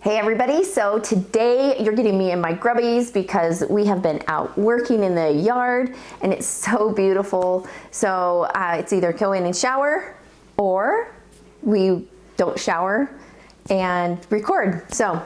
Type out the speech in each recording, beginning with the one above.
Hey everybody, so today you're getting me in my grubbies because we have been out working in the yard and it's so beautiful. So it's either go in and shower or we don't shower and record. So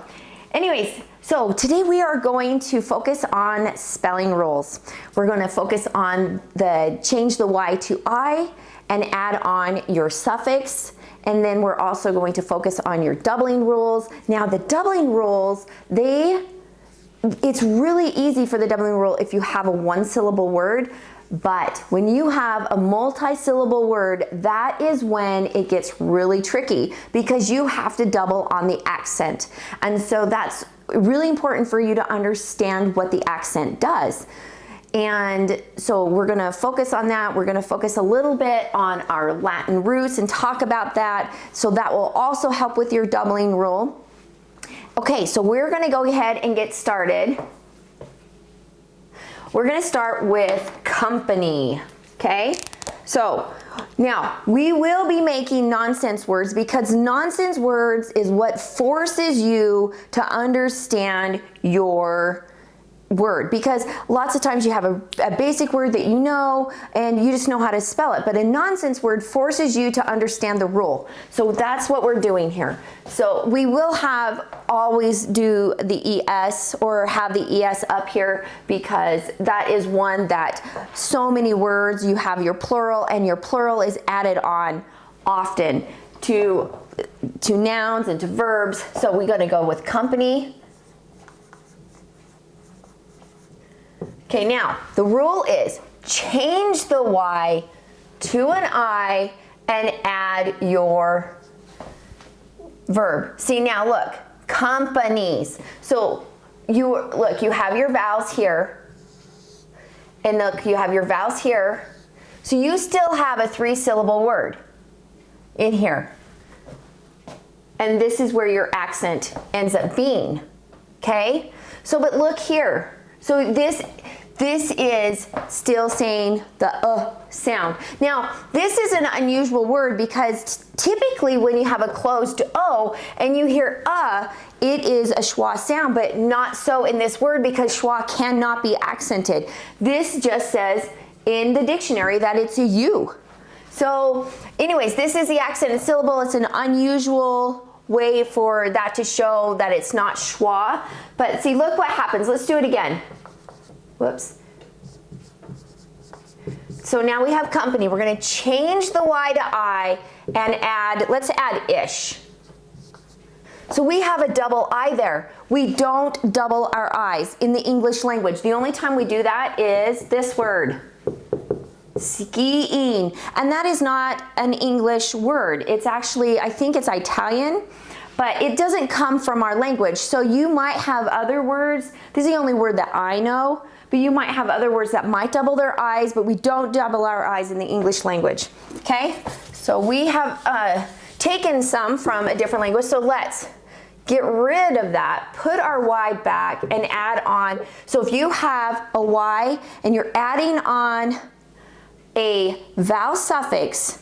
anyways, so today we are going to focus on spelling rules. We're going to focus on the change the Y to I and add on your suffix. And then we're also going to focus on your doubling rules. Now the doubling rules, it's really easy for the doubling rule if you have a one-syllable word, but when you have a multi-syllable word, that is when it gets really tricky because you have to double on the accent. And so that's really important for you to understand what the accent does. And so we're gonna focus on that. We're gonna focus a little bit on our Latin roots and talk about that. So that will also help with your doubling rule. Okay, so we're gonna go ahead and get started. We're gonna start with company, okay? So now we will be making nonsense words because nonsense words is what forces you to understand your word, because lots of times you have a basic word that you know and you just know how to spell it, but a nonsense word forces you to understand the rule. So that's what we're doing here. So we will always do the ES or have the ES up here because that is one that so many words you have your plural, and your plural is added on often to nouns and to verbs. So we're going to go with company. Okay, now the rule is change the Y to an I and add your verb. See, now look, companies. So you have your vowels here, and look, you have your vowels here. So you still have a three-syllable word in here. And this is where your accent ends up being, okay? So, but look here. So this is still saying the sound. Now, this is an unusual word because typically when you have a closed O and you hear it is a schwa sound, but not so in this word because schwa cannot be accented. This just says in the dictionary that it's a U. So anyways, this is the accented syllable. It's an unusual way for that to show that it's not schwa. But see, look what happens. Let's do it again. Whoops. So now we have company. We're going to change the Y to I and let's add ish. So we have a double I there. We don't double our I's in the English language. The only time we do that is this word, skiing. And that is not an English word. It's actually, I think it's Italian, but it doesn't come from our language. So you might have other words. This is the only word that I know. But you might have other words that might double their I's, but we don't double our I's in the English language, okay? So we have taken some from a different language, so let's get rid of that, put our Y back, and add on. So if you have a Y and you're adding on a vowel suffix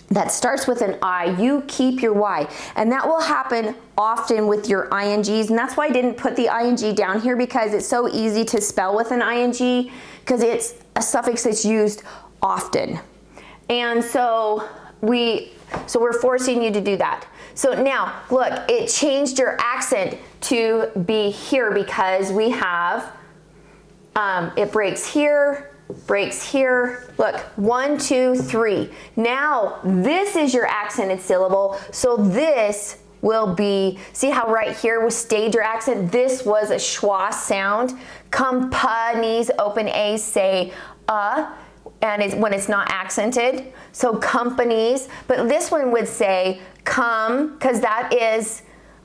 that starts with an I, you keep your Y. And that will happen often with your INGs. And that's why I didn't put the ING down here, because it's so easy to spell with an ING because it's a suffix that's used often. And so we're forcing you to do that. So now, look, it changed your accent to be here because we have, it breaks here, breaks here. Look, 1, 2, 3. Now this is your accented syllable. So this will be, see how right here was stayed your accent? This was a schwa sound. Companies, open A, say and when it's not accented. So companies, but this one would say come, because that is,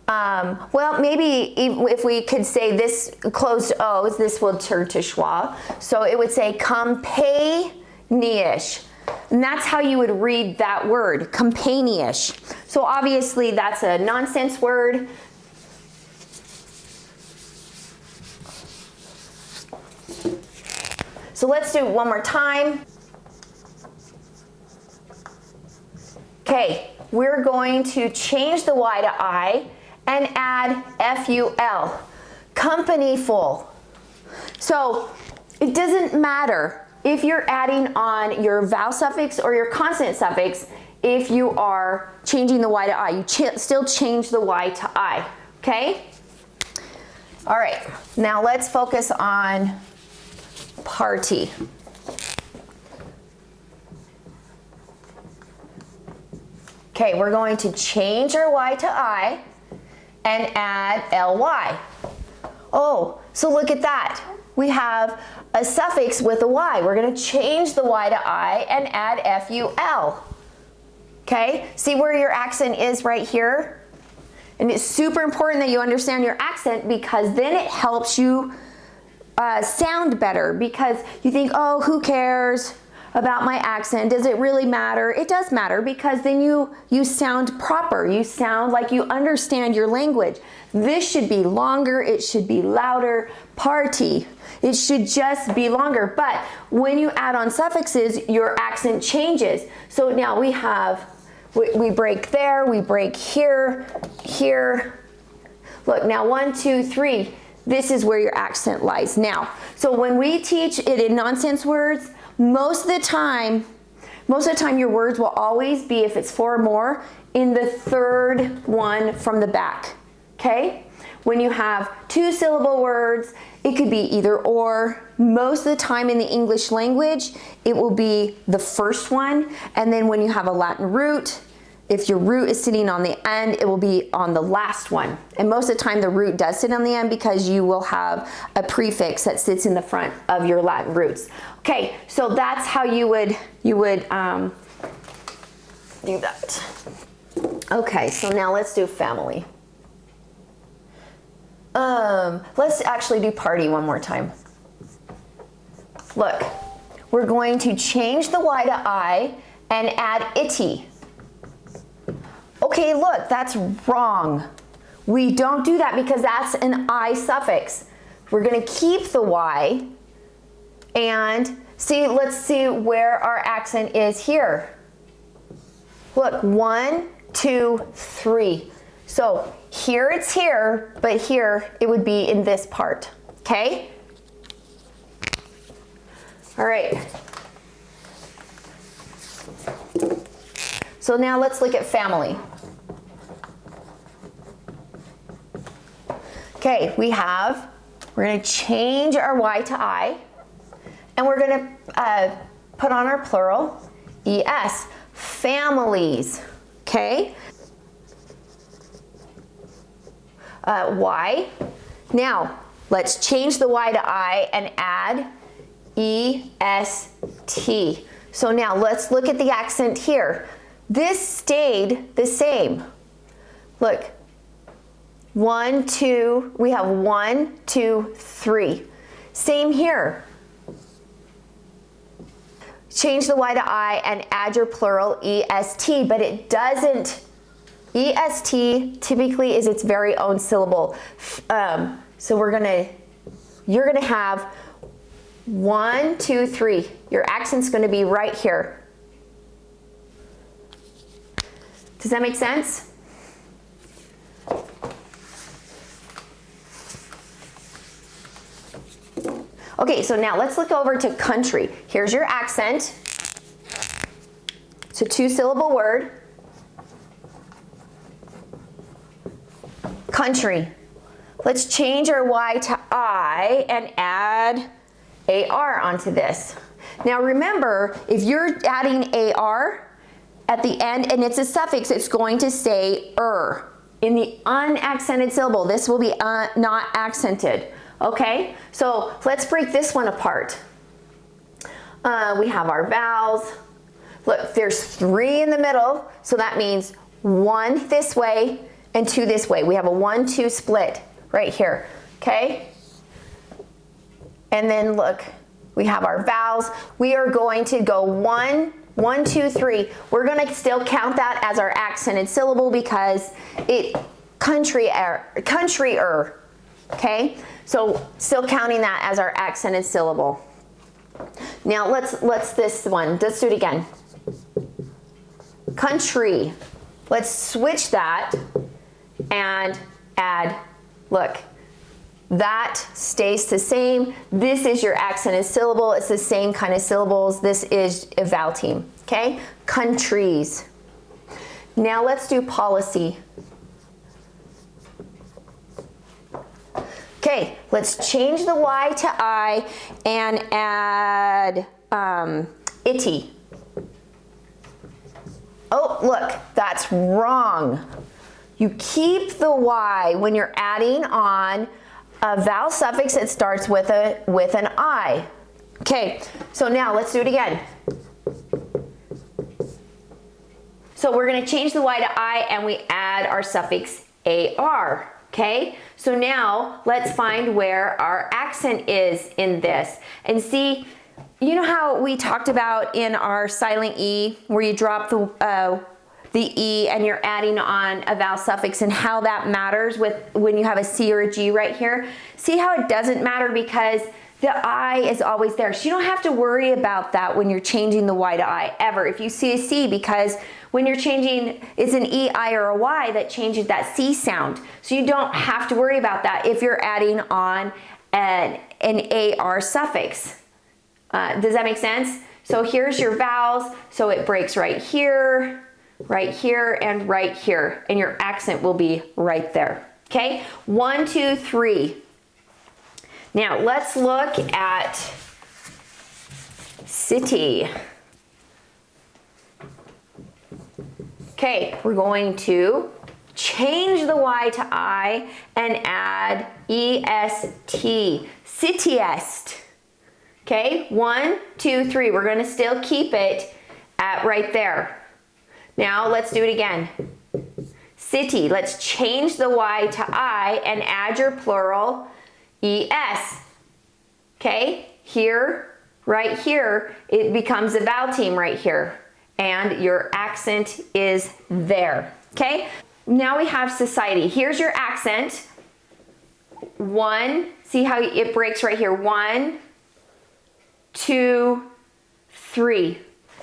well, maybe if we could say this closed O's, this will turn to schwa. So it would say companiish. And that's how you would read that word, companiish. So obviously that's a nonsense word. So let's do it one more time. Okay, we're going to change the Y to I and add F-U-L. Companyful. So it doesn't matter if you're adding on your vowel suffix or your consonant suffix. If you are changing the Y to I, you still change the Y to I, okay? All right, now let's focus on party. Okay, we're going to change our Y to I and add ly. Oh, so look at that. We have a suffix with a Y. We're going to change the Y to I and add ful. Okay, see where your accent is right here? And it's super important that you understand your accent, because then it helps you sound better, because you think, oh, who cares about my accent? Does it really matter? It does matter, because then you sound proper. You sound like you understand your language. This should be longer. It should be louder. Party. It should just be longer. But when you add on suffixes, your accent changes. So now we have, we break there, we break here, here. Look, now 1, 2, 3. This is where your accent lies. Now, so when we teach it in nonsense words, most of the time your words will always be, if it's 4 or more, in the third one from the back, okay? When you have 2-syllable words, it could be either or. Most of the time in the English language, it will be the first one. And then when you have a Latin root, if your root is sitting on the end, it will be on the last one. And most of the time the root does sit on the end, because you will have a prefix that sits in the front of your Latin roots. Okay, so that's how you would do that. Okay, so now let's do family. Let's actually do party one more time. Look, we're going to change the Y to I and add itty. Okay, look, that's wrong. We don't do that, because that's an I suffix. We're going to keep the Y and see, let's see where our accent is here. Look, 1, 2, 3. So here it's here, but here it would be in this part, okay? All right. So now let's look at family. Okay, we're going to change our Y to I, and we're going to put on our plural, ES, families, okay? Y. Now, let's change the Y to I and add EST. So now let's look at the accent here. This stayed the same. Look, 1, 2, we have 1, 2, 3. Same here. Change the Y to I and add your plural EST, but it doesn't. EST typically is its very own syllable. So you're gonna have 1, 2, 3. Your accent's gonna be right here. Does that make sense? Okay, so now let's look over to country. Here's your accent. It's a 2-syllable word. Country. Let's change our Y to I and add AR onto this. Now remember, if you're adding AR at the end and it's a suffix, it's going to say in the unaccented syllable. This will be not accented. Okay, so let's break this one apart. We have our vowels. Look, there's 3 in the middle, so that means 1 this way and 2 this way. We have a 1-2 split right here, okay? And then look, we have our vowels. We are going to go 1, 1, 2, 3. We're gonna still count that as our accented syllable, because country-er, okay? So still counting that as our accented syllable. Now let's do it again. Country. Let's switch that and add, look, that stays the same. This is your accented syllable. It's the same kind of syllables. This is a vowel team, okay? Countries. Now let's do policy. Okay, let's change the Y to I and add itty. Oh, look, that's wrong. You keep the Y when you're adding on a vowel suffix that starts with an I. Okay, so now let's do it again. So we're gonna change the Y to I and we add our suffix AR. Okay, so now let's find where our accent is in this. And see, you know how we talked about in our silent E, where you drop the E and you're adding on a vowel suffix, and how that matters with when you have a C or a G right here? See how it doesn't matter because the I is always there. So you don't have to worry about that when you're changing the Y to I ever. If you see a C, because when you're changing, it's an E, I, or a Y that changes that C sound. So you don't have to worry about that if you're adding on an AR suffix. Does that make sense? So here's your vowels. So it breaks right here, and right here. And your accent will be right there. Okay? 1, 2, 3. Now let's look at city. Okay, we're going to change the Y to I and add EST, cityest. Okay, 1, 2, 3. We're gonna still keep it at right there. Now let's do it again. City, let's change the Y to I and add your plural ES. Okay, here, right here, it becomes a vowel team right here. And your accent is there, okay? Now we have society. Here's your accent. 1, see how it breaks right here. 1, 2, 3.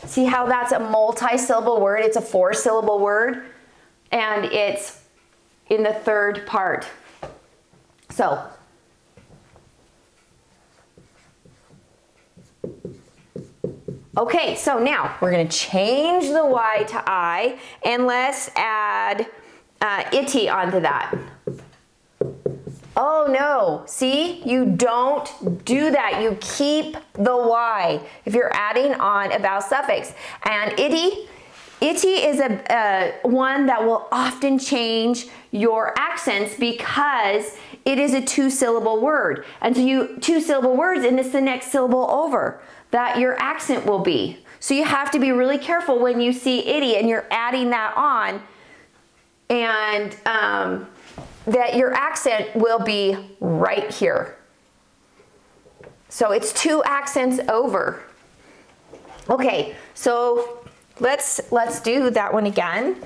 See how that's a multi-syllable word? It's a 4-syllable word, and it's in the third part. So, okay, so now we're gonna change the Y to I, and let's add itty onto that. Oh no, see, you don't do that. You keep the Y if you're adding on a vowel suffix. And itty is a one that will often change your accents because it is a 2-syllable word. And so 2-syllable words, and it's the next syllable over that your accent will be. So you have to be really careful when you see itty and you're adding that on, and that your accent will be right here. So it's 2 accents over. Okay, so let's do that one again.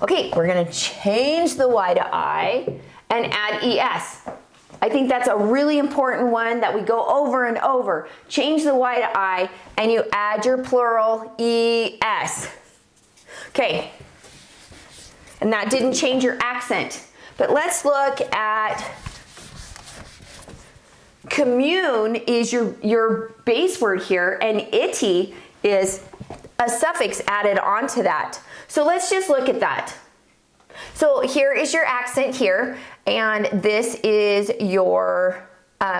Okay, we're gonna change the Y to I and add ES. I think that's a really important one that we go over and over. Change the Y to I and you add your plural ES. Okay, and that didn't change your accent. But let's look at commune is your base word here, and itty is a suffix added onto that. So let's just look at that. So here is your accent here, and this is your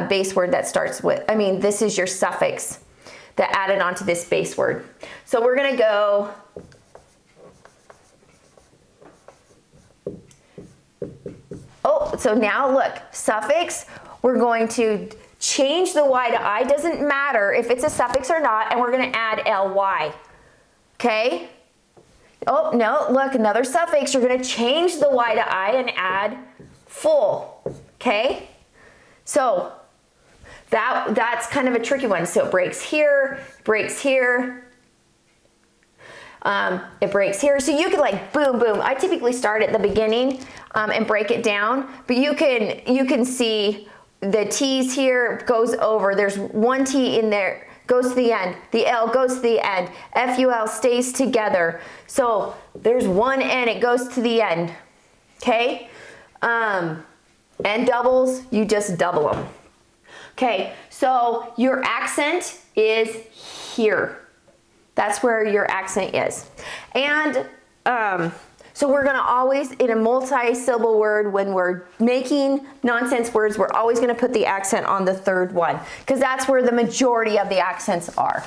base word that starts with, this is your suffix that added onto this base word. So we're gonna go so now look, suffix, we're going to change the Y to I, doesn't matter if it's a suffix or not, and we're gonna add ly, okay? Oh, no, look, another suffix. You're gonna change the Y to I and add full, okay? So that's kind of a tricky one. So it breaks here, breaks here, it breaks here. So you could like boom, boom. I typically start at the beginning and break it down, but you can see the T's here goes over. There's one T in there, goes to the end. The L goes to the end. FUL stays together. So there's one N, it goes to the end. Okay? And doubles, you just double them. Okay, so your accent is here. That's where your accent is. And so we're gonna always, in a multi-syllable word, when we're making nonsense words, we're always gonna put the accent on the third one, because that's where the majority of the accents are.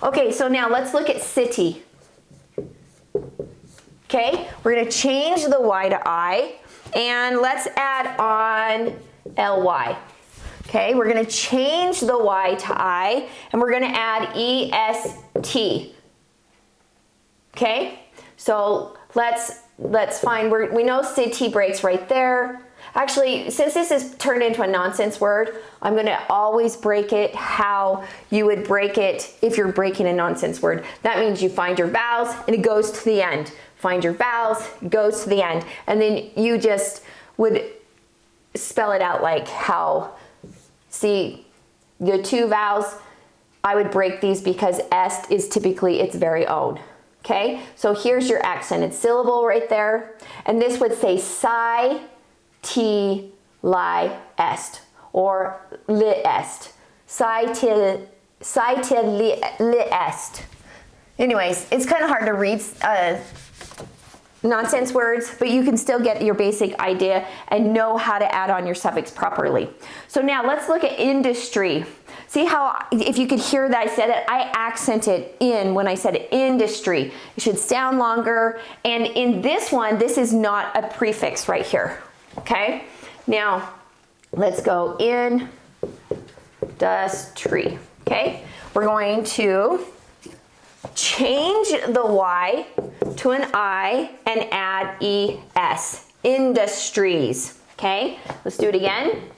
Okay, so now let's look at city. Okay, we're gonna change the Y to I, and let's add on LY. Okay, we're gonna change the Y to I, and we're gonna add EST. Okay, so let's find, we know city breaks right there. Actually, since this is turned into a nonsense word, I'm gonna always break it how you would break it if you're breaking a nonsense word. That means you find your vowels and it goes to the end. Find your vowels, goes to the end. And then you just would spell it out like how, see, the two vowels, I would break these because est is typically its very own. Okay, so here's your accented syllable right there. And this would say si, ti, li, est, or li est. Si, ti, li est. Anyways, it's kind of hard to read nonsense words, but you can still get your basic idea and know how to add on your suffix properly. So now let's look at industry. See how, if you could hear that I said it, I accented in when I said industry. It should sound longer. And in this one, this is not a prefix right here. Okay? Now, let's go industry. Okay? We're going to change the Y to an I and add ES. Industries. Okay? Let's do it again.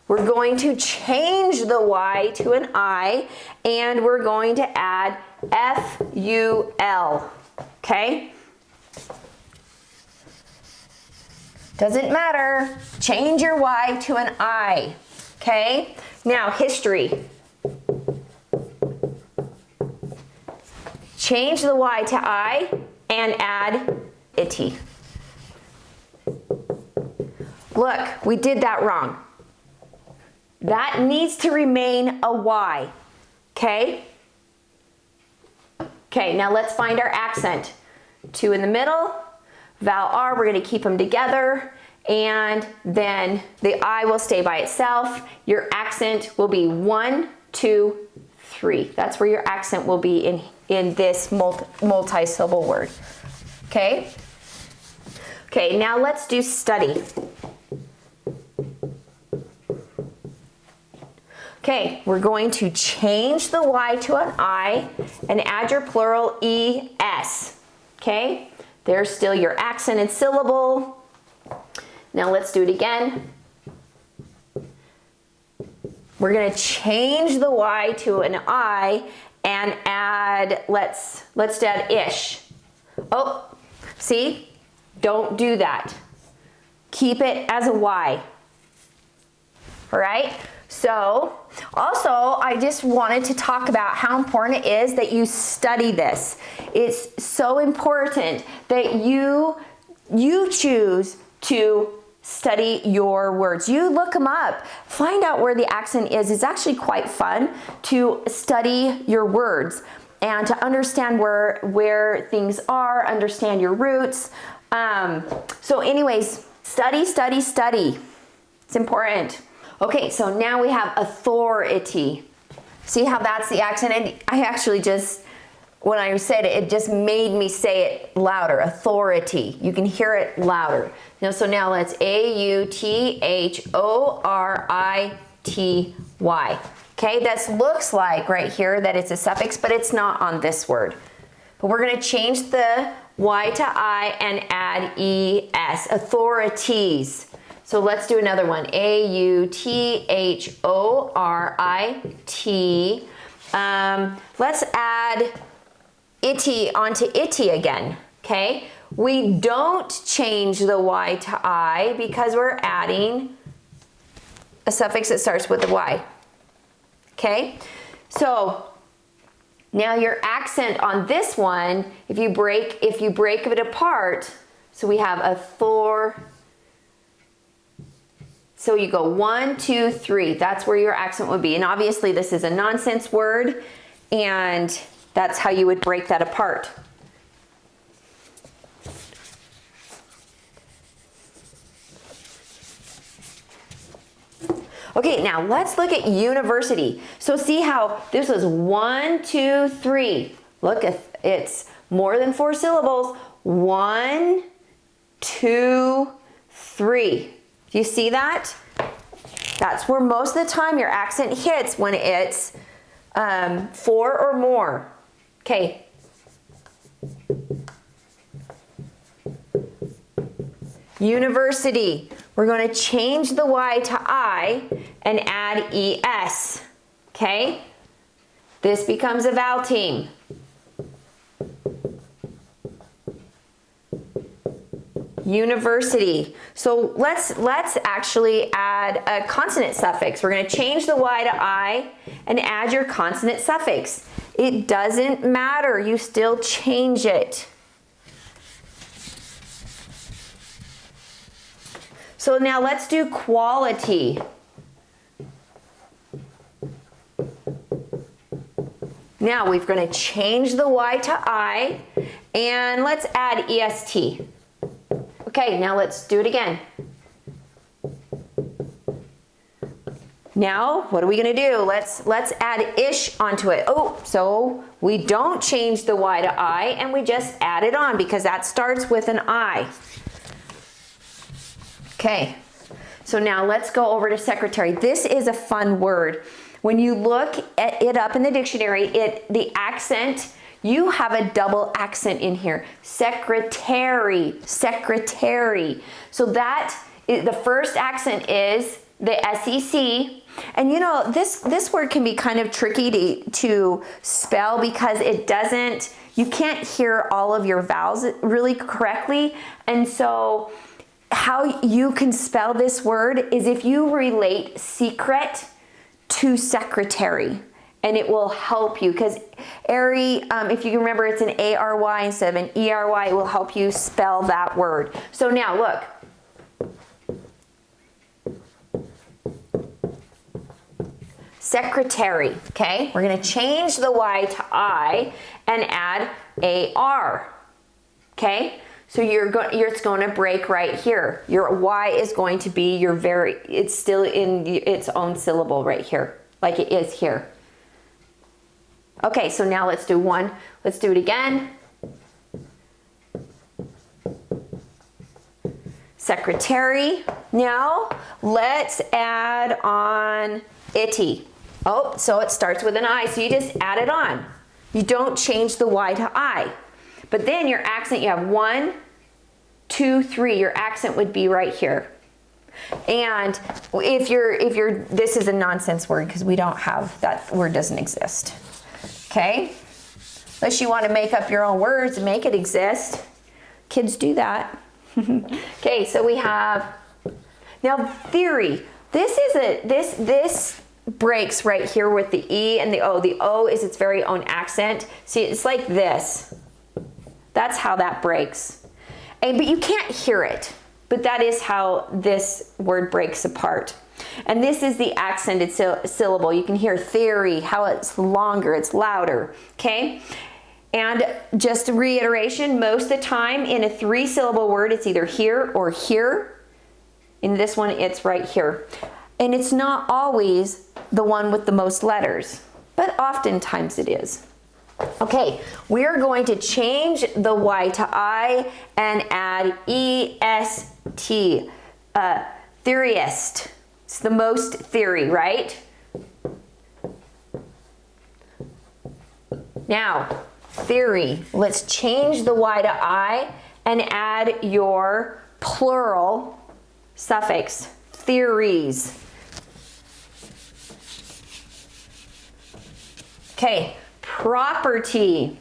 We're going to change the Y to an I, and we're going to add FUL, okay? Doesn't matter, change your Y to an I, okay? Now, history. Change the Y to I and add itty. Look, we did that wrong. That needs to remain a Y, okay? Okay, now let's find our accent. Two in the middle, vowel R, we're gonna keep them together, and then the I will stay by itself. Your accent will be 1, 2, 3. That's where your accent will be in this multi-syllable word, okay? Okay, now let's do study. Okay, we're going to change the Y to an I and add your plural ES. Okay, there's still your accented syllable. Now let's do it again. We're going to change the Y to an I and add, let's add ish. Oh, see? Don't do that. Keep it as a Y. All right? So, also, I just wanted to talk about how important it is that you study this. It's so important that you choose to study your words. You look them up, find out where the accent is. It's actually quite fun to study your words and to understand where things are, understand your roots. So anyways, study, study, study. It's important. Okay, so now we have authority. See how that's the accent? And I actually just, when I said it, it just made me say it louder. Authority. You can hear it louder. Now, so now let's A-U-T-H-O-R-I-T-Y. Okay, that looks like right here that it's a suffix, but it's not on this word. But we're going to change the Y to I and add E-S. Authorities. So let's do another one. A-U-T-H-O-R-I-T. Let's add itty onto itty again, okay? We don't change the Y to I because we're adding a suffix that starts with a Y. Okay, so now your accent on this one, if you break it apart, so we have a Thor. So you go 1, 2, 3. That's where your accent would be. And obviously this is a nonsense word, and that's how you would break that apart. Okay, now let's look at university. So see how this was 1, 2, 3. Look, it's more than 4 syllables. 1, 2, 3. Do you see that? That's where most of the time your accent hits, when it's 4 or more. Okay. University. We're going to change the Y to I and add ES. Okay? This becomes a vowel team. University. So let's actually add a consonant suffix. We're going to change the Y to I and add your consonant suffix. It doesn't matter. You still change it. So now let's do quality. Now we're going to change the Y to I and let's add EST. Okay, now let's do it again. Now, what are we going to do? Let's add ish onto it. Oh, so we don't change the Y to I and we just add it on because that starts with an I. Okay, so now let's go over to secretary. This is a fun word. When you look at it up in the dictionary, the accent, you have a double accent in here. Secretary, secretary. So that the first accent is the SEC. And you know, this word can be kind of tricky to spell because it doesn't, you can't hear all of your vowels really correctly. And so how you can spell this word is if you relate secret to secretary, and it will help you because if you remember, it's an A-R-Y instead of an E-R-Y. It will help you spell that word. So now look. Secretary, okay? We're going to change the Y to I and add A-R, okay? So it's going to break right here. Your Y is going to be it's still in its own syllable right here, like it is here. Okay, so now let's do it again. Secretary. Now let's add on itty. Oh, so it starts with an I, so you just add it on. You don't change the Y to I. But then your accent, you have 1, 2, 3. Your accent would be right here. And this is a nonsense word because we don't have, that word doesn't exist. Okay? Unless you want to make up your own words and make it exist. Kids do that. Okay, so we have, now theory. This breaks right here with the E and the O. The O is its very own accent. See, it's like this. That's how that breaks. But you can't hear it. But that is how this word breaks apart. And this is the accented syllable. You can hear theory, how it's longer, it's louder, okay? And just a reiteration, most of the time in a 3-syllable word, it's either here or here. In this one, it's right here. And it's not always the one with the most letters, but oftentimes it is. Okay, we're going to change the Y to I and add EST, theorist. It's the most theory, right? Now, theory. Let's change the Y to I and add your plural suffix, theories. Okay, property.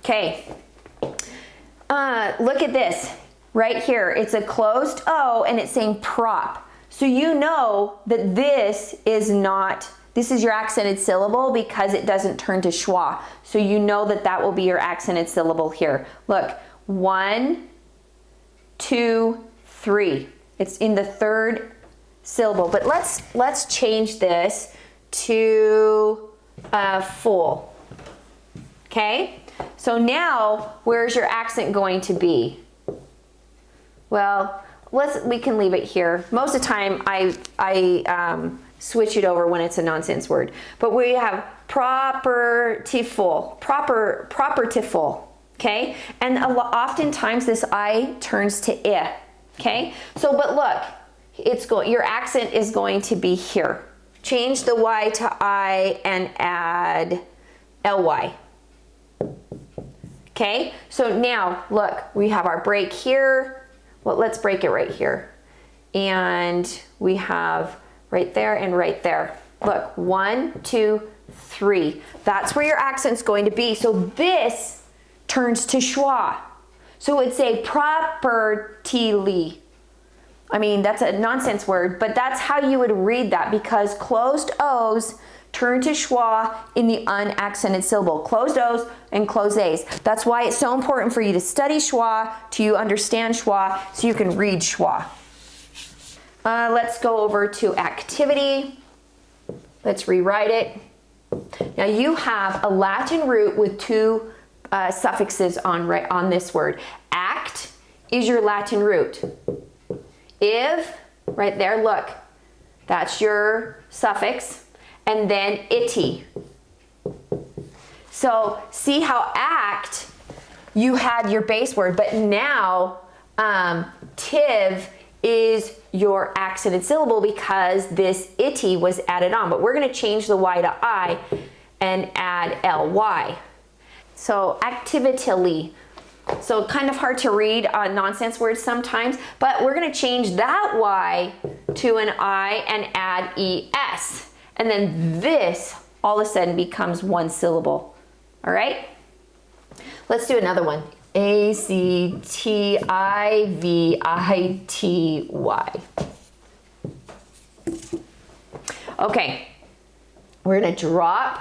Okay, look at this. right here, it's a closed O and it's saying prop. So you know that this is your accented syllable because it doesn't turn to schwa. So you know that that will be your accented syllable here. Look, 1, 2, 3. It's in the third syllable, but let's change this to full. Okay? So now, where's your accent going to be? Well, we can leave it here. Most of the time, I switch it over when it's a nonsense word. But we have proper to full, proper to full. Okay? And oftentimes this I turns to I. Okay? So, but look, your accent is going to be here. Change the Y to I and add ly. Okay, so now look, we have our break here. Well, let's break it right here. And we have right there and right there. Look, 1, 2, 3. That's where your accent's going to be. So this turns to schwa. So it's a properly. I mean, that's a nonsense word, but that's how you would read that because closed O's turn to schwa in the unaccented syllable. Closed O's and closed A's. That's why it's so important for you to study schwa, to understand schwa, so you can read schwa. Let's go over to activity. Let's rewrite it. Now you have a Latin root with two suffixes on this word. Act is your Latin root. If, right there, look, that's your suffix, and then ity. So see how act, you had your base word, but now tiv is your accented syllable because this ity was added on. But we're going to change the Y to I and add ly. So activitily. So kind of hard to read nonsense words sometimes, but we're going to change that Y to an I and add ES. And then this all of a sudden becomes one syllable. All right? Let's do another one. activity. Okay. We're going to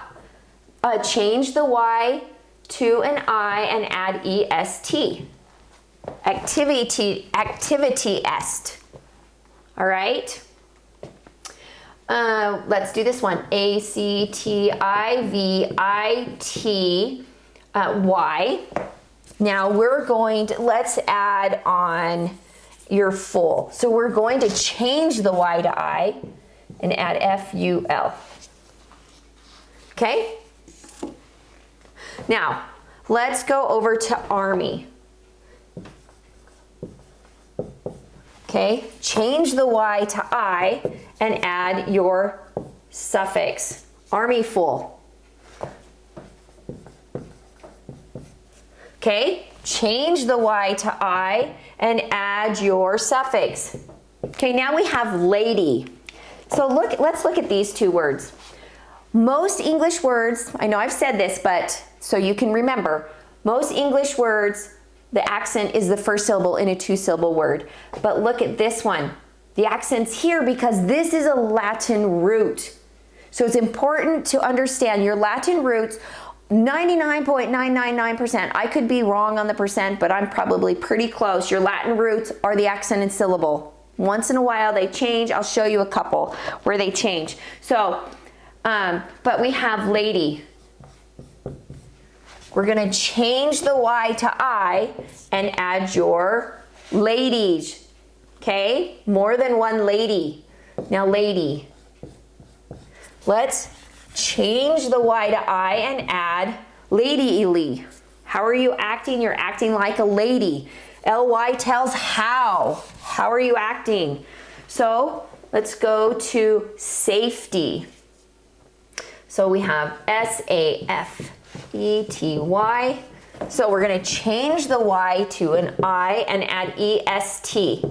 change the Y to an I and add EST. Activity est. All right? Let's do this one. activity. Now let's add on your full. So we're going to change the Y to I and add FUL. Okay? Now, let's go over to army. Okay, change the Y to I and add your suffix, army full. Okay, change the Y to I and add your suffix. Okay, now we have lady. So let's look at these two words. Most English words, I know I've said this, but so you can remember, most English words, the accent is the first syllable in a two-syllable word. But look at this one. The accent's here because this is a Latin root. So it's important to understand your Latin roots, 99.999%. I could be wrong on the percent, but I'm probably pretty close. Your Latin roots are the accented syllable. Once in a while they change. I'll show you a couple where they change. So, but we have lady. We're going to change the Y to I and add your ladies. Okay? More than one lady. Now lady. Let's change the Y to I and add lady-ily. How are you acting? You're acting like a lady. Ly tells how. How are you acting? So let's go to safety. So we have SAFETY. So we're going to change the Y to an I and add EST.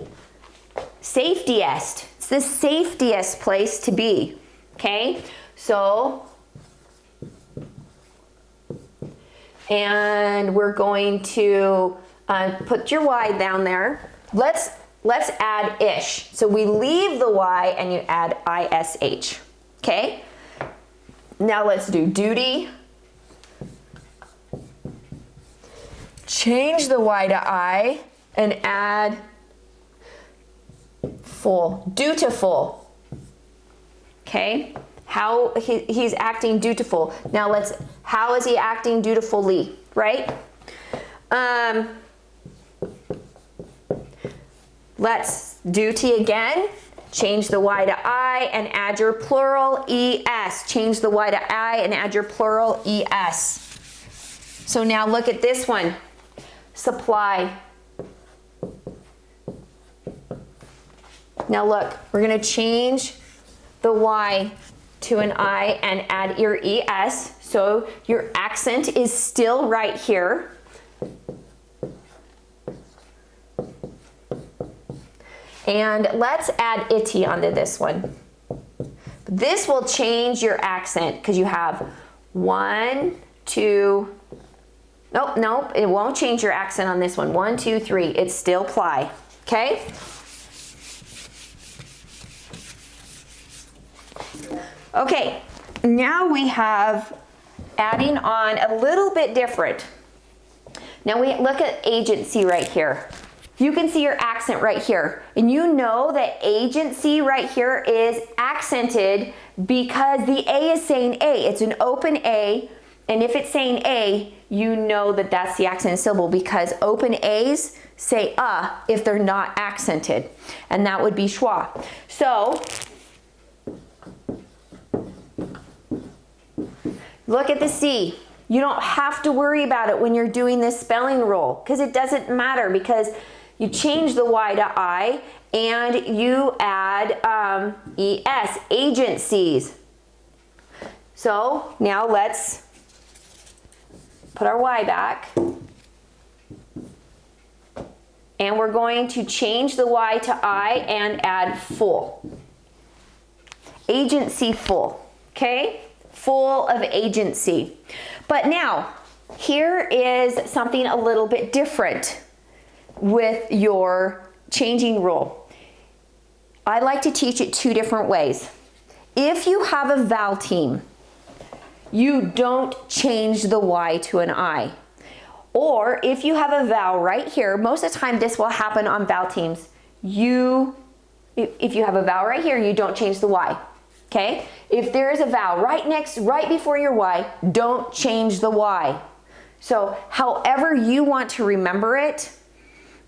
Safetiest. It's the safetiest place to be. Okay? So, and we're going to put your Y down there. let's add ish. So we leave the Y and you add ISH. Okay? Now let's do duty. Change the Y to I and add full. Dutiful. Okay? How he's acting dutiful. Now how is he acting dutifully, right? Let's duty again. Change the Y to I and add your plural ES. Change the Y to I and add your plural ES. So now look at this one. Supply. Now look, we're going to change the Y to an I and add your ES. So your accent is still right here. And let's add itty onto this one. This will change your accent because you have 1, 2, nope, it won't change your accent on this one. 1, 2, 3, it's still ply, okay? Okay, now we have adding on a little bit different. Now we look at agency right here. You can see your accent right here. And you know that agency right here is accented because the A is saying A. It's an open A. And if it's saying A, you know that that's the accented syllable because open A's say if they're not accented. And that would be schwa. So, look at the C. You don't have to worry about it when you're doing this spelling rule because it doesn't matter because you change the Y to I and you add ES, agencies. So now let's put our Y back. And we're going to change the Y to I and add full. Agency full, okay? Full of agency. But now, here is something a little bit different with your changing rule. I like to teach it 2 different ways. If you have a vowel team, you don't change the Y to an I. Or if you have a vowel right here, most of the time this will happen on vowel teams. If you have a vowel right here, you don't change the Y. Okay? If there is a vowel right before your Y, don't change the Y. So however you want to remember it,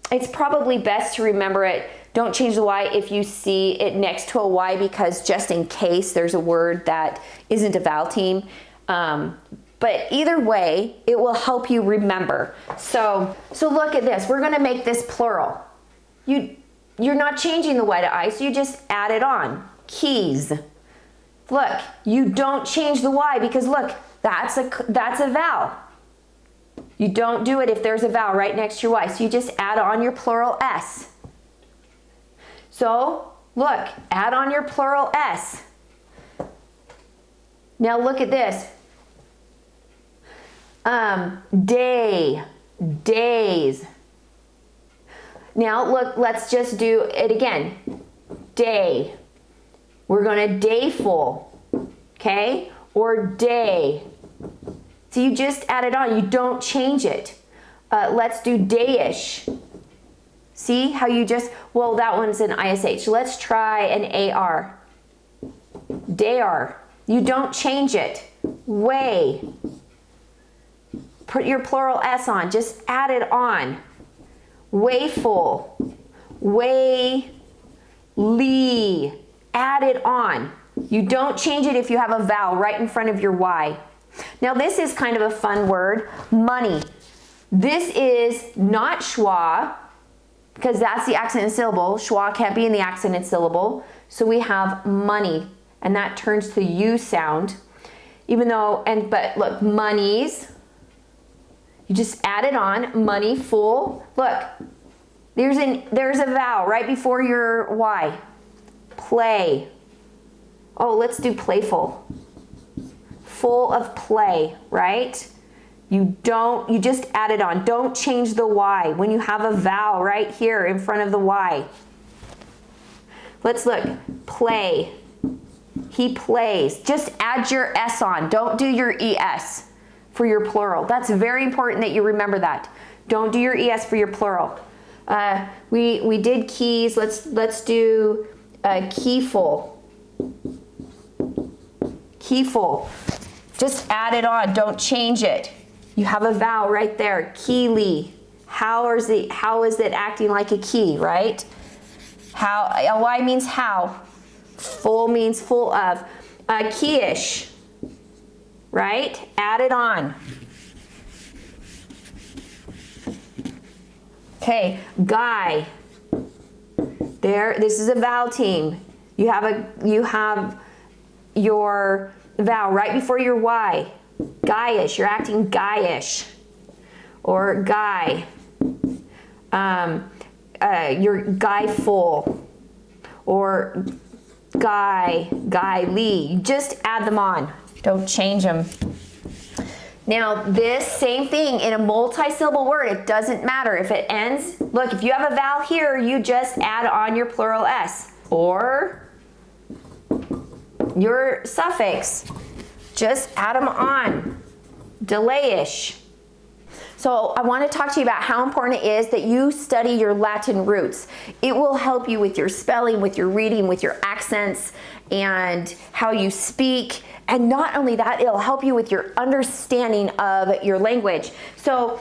it's probably best to remember it. Don't change the Y if you see it next to a Y because just in case there's a word that isn't a vowel team. But either way, it will help you remember. So look at this. We're going to make this plural. You're not changing the Y to I, so you just add it on. Keys. Look, you don't change the Y because look, that's a vowel. You don't do it if there's a vowel right next to your Y. So you just add on your plural S. So look, add on your plural S. Now look at this. Day, days. Now look, let's just do it again. Day. We're going to dayful, okay? Or day. So you just add it on, you don't change it. Let's do dayish. See how you just, well, that one's an ISH. Let's try an AR. Dayar. You don't change it. Way. Put your plural S on, just add it on. Wayful. Way. Lee. Add it on. You don't change it if you have a vowel right in front of your Y. Now this is kind of a fun word, money. This is not schwa because that's the accented syllable. Schwa can't be in the accented syllable. So we have money and that turns to U sound. But look, monies. You just add it on, money, full. Look, there's a vowel right before your Y. Play. Oh, let's do playful. Full of play, right? You just add it on. Don't change the Y. When you have a vowel right here in front of the Y. Let's look. Play. He plays. Just add your S on. Don't do your ES for your plural. That's very important that you remember that. Don't do your ES for your plural. We did keys. Let's do keyful. Keyful. Just add it on. Don't change it. You have a vowel right there. Keely. How is it acting like a key, right? How, Y means how. Full means full of. Keyish, right? Add it on. Okay, guy. There, this is a vowel team. You have your vowel right before your Y. Guyish, you're acting guyish. Or guy. You're guyful. Or Lee. You just add them on. Don't change them. Now, this same thing in a multi-syllable word, it doesn't matter if it ends. Look, if you have a vowel here, you just add on your plural S or your suffix. Just add them on. Delayish. So I want to talk to you about how important it is that you study your Latin roots. It will help you with your spelling, with your reading, with your accents, and how you speak. And not only that, it'll help you with your understanding of your language. So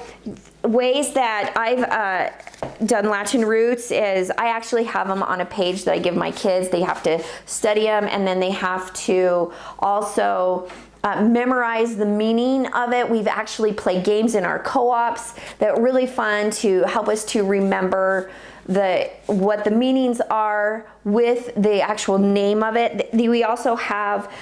ways that I've done Latin roots is I actually have them on a page that I give my kids. They have to study them, and then they have to also memorize the meaning of it. We've actually played games in our co-ops that are really fun to help us to remember what the meanings are with the actual name of it. We also have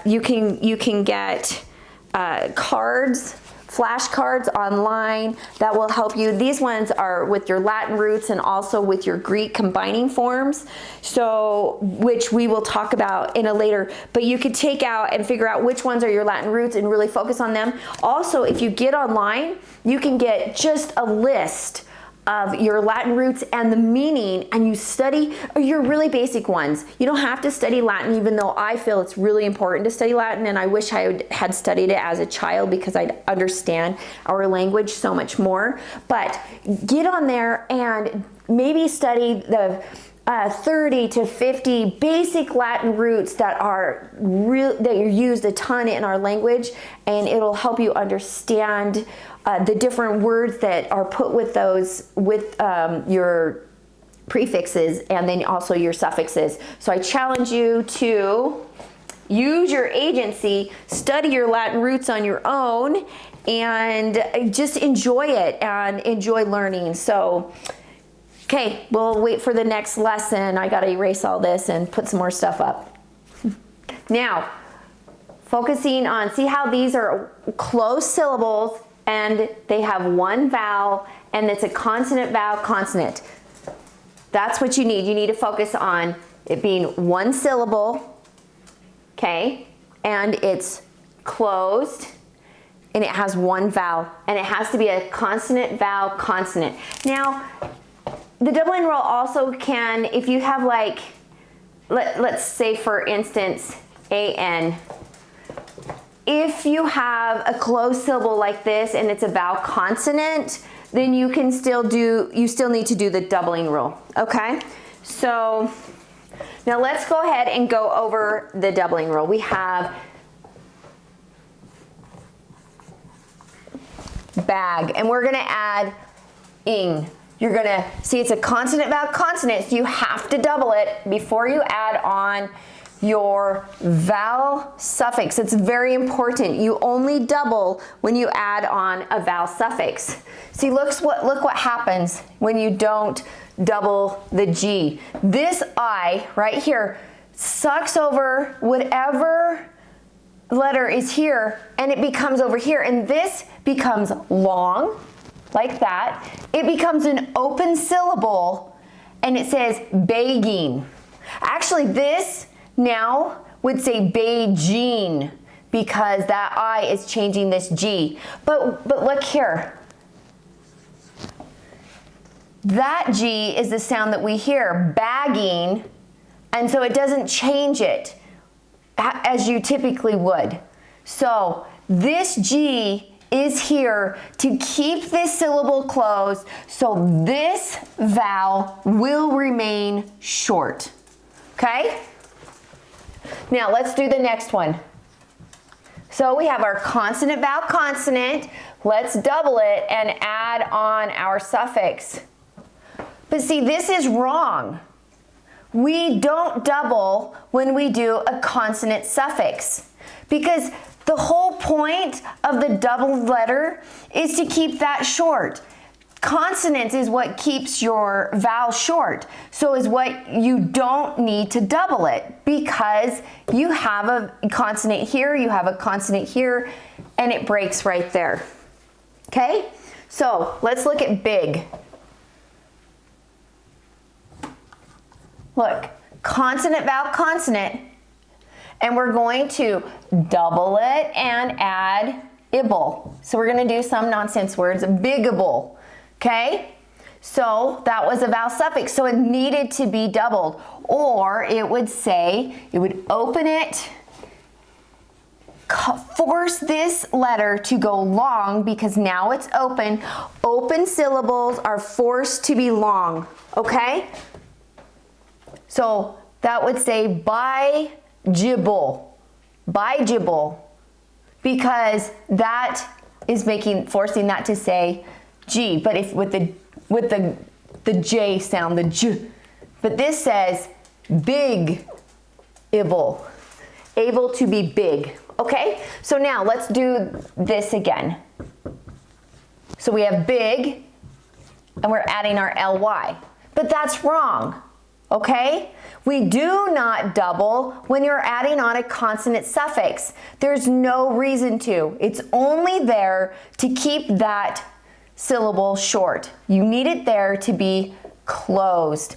you can get cards, flashcards online that will help you. These ones are with your Latin roots and also with your Greek combining forms, so which we will talk about in a later, but you could take out and figure out which ones are your Latin roots and really focus on them. Also, if you get online, you can get just a list of your Latin roots and the meaning, and you study your really basic ones. You don't have to study Latin, even though I feel it's really important to study Latin, and I wish I had studied it as a child because I'd understand our language so much more. But get on there and maybe study the 30 to 50 basic Latin roots that are that are used a ton in our language, and it'll help you understand the different words that are put with those, with your prefixes and then also your suffixes. So I challenge you to use your agency, study your Latin roots on your own, and just enjoy it and enjoy learning. So, okay, we'll wait for the next lesson. I gotta erase all this and put some more stuff up. Now, focusing on, see how these are closed syllables and they have one vowel, and it's a consonant, vowel, consonant. That's what you need. You need to focus on it being one syllable, okay, and it's closed, and it has one vowel, and it has to be a consonant, vowel, consonant. Now, the double enroll also can, if you have like, let's say for instance, AN. If you have a closed syllable like this and it's a vowel consonant, then you can still need to do the doubling rule, okay? So now let's go ahead and go over the doubling rule. We have bag, and we're gonna add ing. You're gonna see it's a consonant, vowel, consonant, so you have to double it before you add on your vowel suffix. It's very important. You only double when you add on a vowel suffix. See, look what happens when you don't double the G. This I right here sucks over whatever letter is here, and it becomes over here, and this becomes long, like that. It becomes an open syllable, and it says begging. Actually, this now would say Beijing. because that I is changing this G. But look here. That G is the sound that we hear, bagging, and so it doesn't change it as you typically would. So this G is here to keep this syllable closed, so this vowel will remain short. Okay? Now let's do the next one. So we have our consonant, vowel, consonant. Let's double it and add on our suffix. But see, this is wrong. We don't double when we do a consonant suffix, because the whole point of the doubled letter is to keep that short. Consonants is what keeps your vowel short. So is what you don't need to double it, because you have a consonant here, you have a consonant here, and it breaks right there. Okay? So let's look at big. Look, consonant, vowel, consonant, and we're going to double it and add ibble. So we're going to do some nonsense words, bigable, okay? So that was a vowel suffix, so it needed to be doubled. Or it would say, it would open it, force this letter to go long because now it's open. Open syllables are forced to be long, okay? So that would say bijibble, because that is forcing that to say G, but if with the J sound, the J, but this says big ibble, able to be big. Okay, so now let's do this again. So we have big, and we're adding our ly, but that's wrong. Okay? We do not double when you're adding on a consonant suffix. There's no reason to. It's only there to keep that syllable short. You need it there to be closed.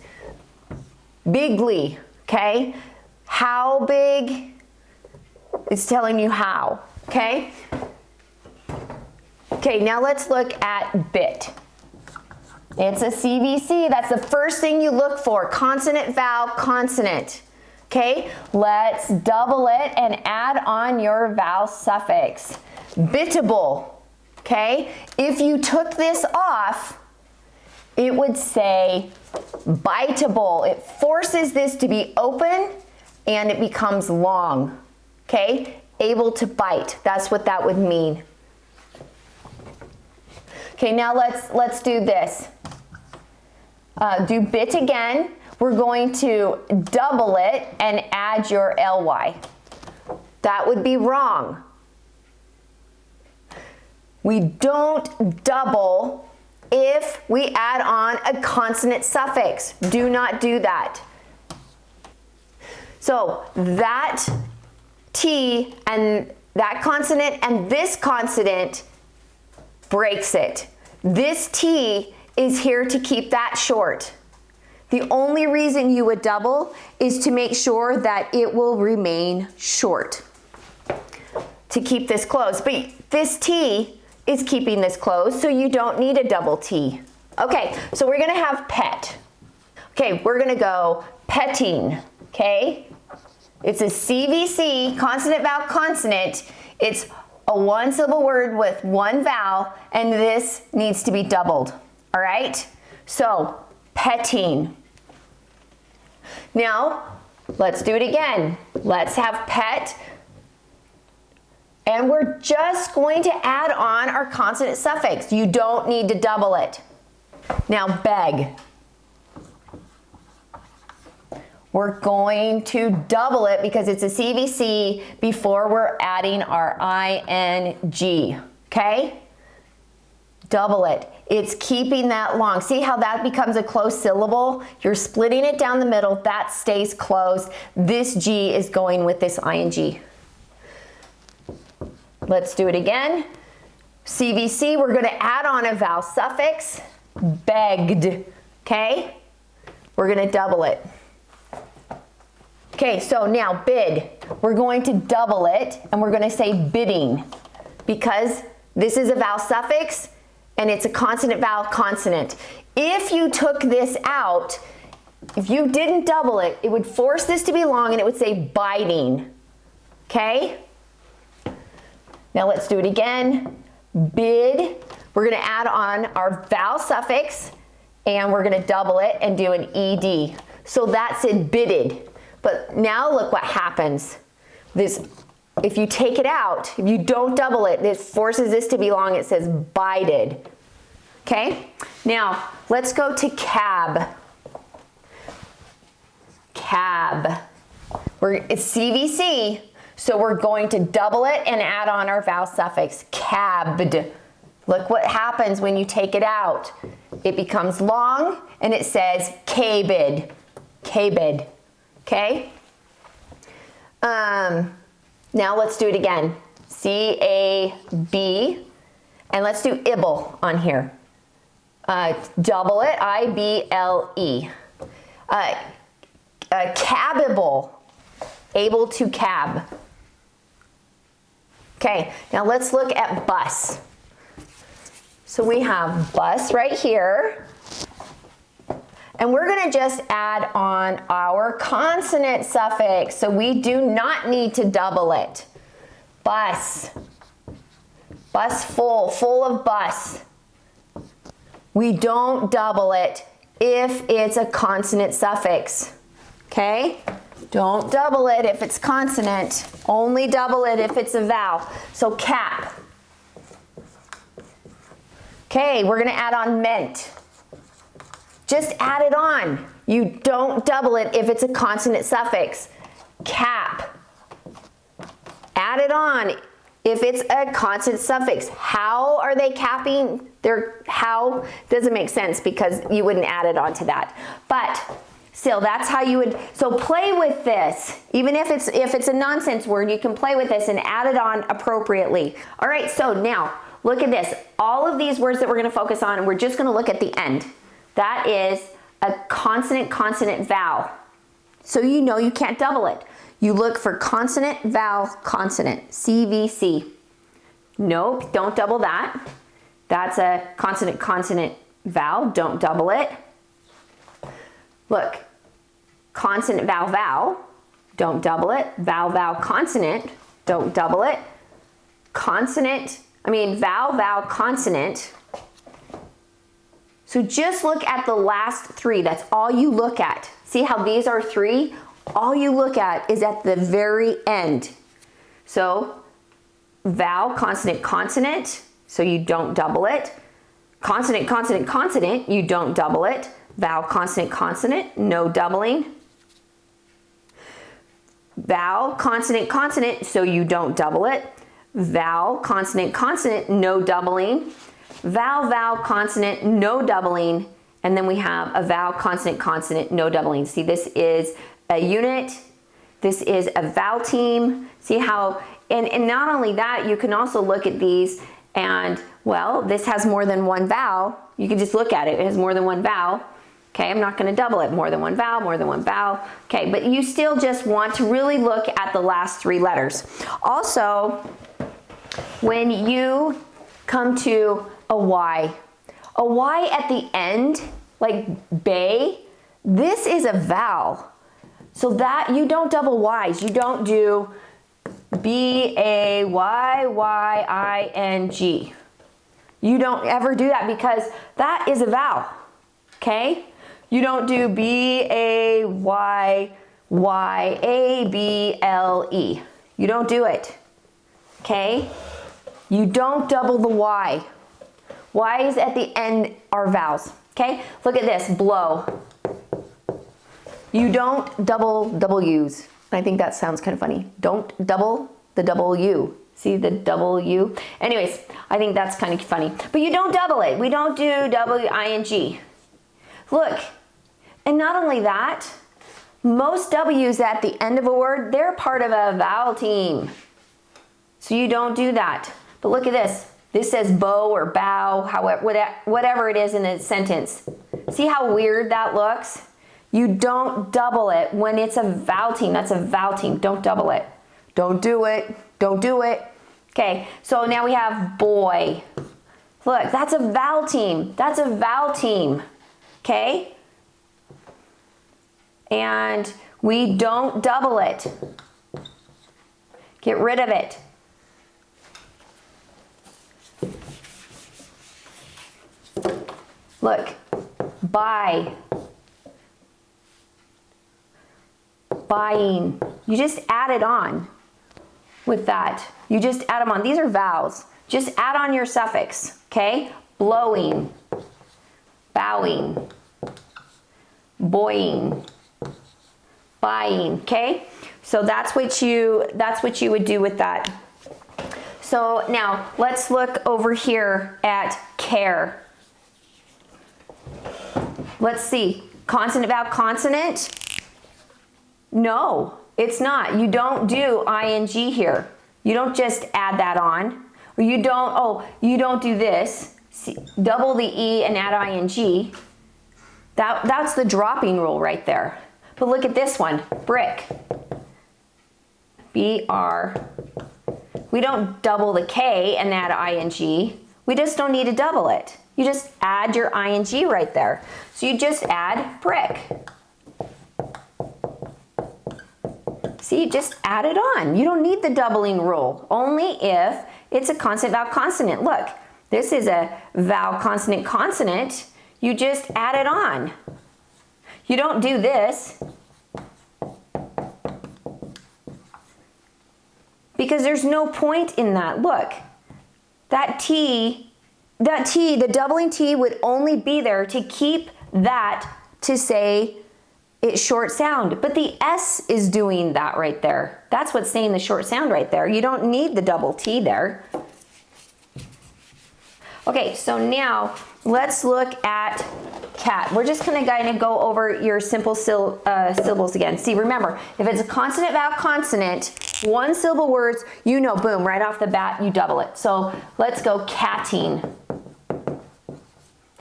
Bigly, okay? How big? It's telling you how, okay? Okay, now let's look at bit. It's a CVC. That's the first thing you look for. Consonant, vowel, consonant. Okay, let's double it and add on your vowel suffix. Bittable. Okay, if you took this off, it would say biteable. It forces this to be open and it becomes long. Okay, able to bite. That's what that would mean. Okay, now let's do this. Do bit again. We're going to double it and add your ly. That would be wrong. We don't double if we add on a consonant suffix. Do not do that. So that T and that consonant and this consonant breaks it. This T is here to keep that short. The only reason you would double is to make sure that it will remain short, to keep this closed. But this T is keeping this closed, so you don't need a double T. Okay, so we're gonna have pet. Okay, we're gonna go petting, okay? It's a CVC, consonant, vowel, consonant. It's a one syllable word with one vowel, and this needs to be doubled. All right, so petting. Now, let's do it again. Let's have pet, and we're just going to add on our consonant suffix. You don't need to double it. Now, beg. We're going to double it because it's a CVC before we're adding our ing, okay? Double it. It's keeping that long. See how that becomes a closed syllable? You're splitting it down the middle. That stays closed. This G is going with this ing. Let's do it again. CVC, we're going to add on a vowel suffix. Begged, okay? We're going to double it. Okay, so now bid. We're going to double it and we're going to say bidding because this is a vowel suffix and it's a consonant vowel consonant. If you took this out, if you didn't double it, it would force this to be long and it would say biting. Okay? Now let's do it again. Bid. We're going to add on our vowel suffix and we're going to double it and do an ed. So that's it, bidded. But now look what happens. This, if you take it out, if you don't double it, this forces this to be long. It says bided. Okay? Now let's go to cab. Cab. It's CVC, so we're going to double it and add on our vowel suffix, cabbed. Look what happens when you take it out. It becomes long and it says cabed. Cabed. Okay? Now let's do it again. C-A-B. And let's do ibble on here. Double it, I-B-L-E. Cabable. Able to cab. Okay, now let's look at bus. So we have bus right here. And we're going to just add on our consonant suffix. So we do not need to double it. Bus. Bus full. Full of bus. We don't double it if it's a consonant suffix. Okay? Don't double it if it's consonant. Only double it if it's a vowel. So cap. Okay, we're going to add on meant. Just add it on. You don't double it if it's a consonant suffix. Cap. Add it on if it's a consonant suffix. How are they capping? How doesn't make sense because you wouldn't add it onto that. But still, that's how you would. So play with this. Even if it's a nonsense word, you can play with this and add it on appropriately. All right, so now look at this. All of these words that we're going to focus on, we're just going to look at the end. That is a consonant vowel. So you know you can't double it. You look for consonant vowel consonant, CVC. Nope, don't double that. That's a consonant vowel, don't double it. Look, consonant vowel, don't double it. Vowel consonant, don't double it. Vowel consonant. So just look at the last three. That's all you look at. See how these are three? All you look at is at the very end. So vowel, consonant, so you don't double it. Consonant, you don't double it. Vowel, consonant, no doubling. Vowel, consonant, so you don't double it. Vowel, consonant, no doubling. Vowel, consonant, no doubling, and then we have a vowel, consonant, no doubling. See, this is a unit, this is a vowel team. See how, and not only that, you can also look at these and, well, this has more than one vowel. You can just look at it, it has more than one vowel. Okay, I'm not going to double it, more than one vowel. Okay, but you still just want to really look at the last three letters. Also, when you come to a Y at the end, like bay, this is a vowel. So that you don't double Y's. You don't do B-A-Y-Y-I-N-G. You don't ever do that because that is a vowel. Okay? You don't do B-A-Y-Y-A-B-L-E. You don't do it. Okay? You don't double the Y. Y's at the end are vowels. Okay? Look at this, blow. You don't double W's. I think that sounds kind of funny. Don't double the double U. See the double U? Anyways, I think that's kind of funny. But you don't double it. We don't do W-I-N-G. Look, and not only that, most W's at the end of a word, they're part of a vowel team. So you don't do that. But look at this. This says bow or bow, however, whatever it is in a sentence. See how weird that looks? You don't double it when it's a vowel team. That's a vowel team. Don't double it. Don't do it. Don't do it. Okay, so now we have boy. Look, that's a vowel team. That's a vowel team. Okay? And we don't double it. Get rid of it. Look, buy. Buying. You just add it on with that. You just add them on. These are vowels. Just add on your suffix, okay? Blowing, bowing, boying, buying, okay? So that's what you would do with that. So now let's look over here at care. Let's see. Consonant, vowel, consonant. No, it's not. You don't do ing here. You don't just add that on. Or you don't do this. See, double the E and add ing. That's the dropping rule right there. But look at this one, brick. BR. We don't double the K and add ing. We just don't need to double it. You just add your ing right there. So you just add brick. See, just add it on. You don't need the doubling rule, only if it's a consonant, vowel, consonant. Look, this is a vowel, consonant, consonant. You just add it on. You don't do this because there's no point in that. Look, that T, the doubling T would only be there to keep that to say it's short sound, but the S is doing that right there. That's what's saying the short sound right there. You don't need the double T there. Okay, so now let's look at cat. We're just gonna kind of go over your simple syllables again. See, remember, if it's a consonant, vowel, consonant, one syllable words, you know, boom, right off the bat, you double it. So let's go catting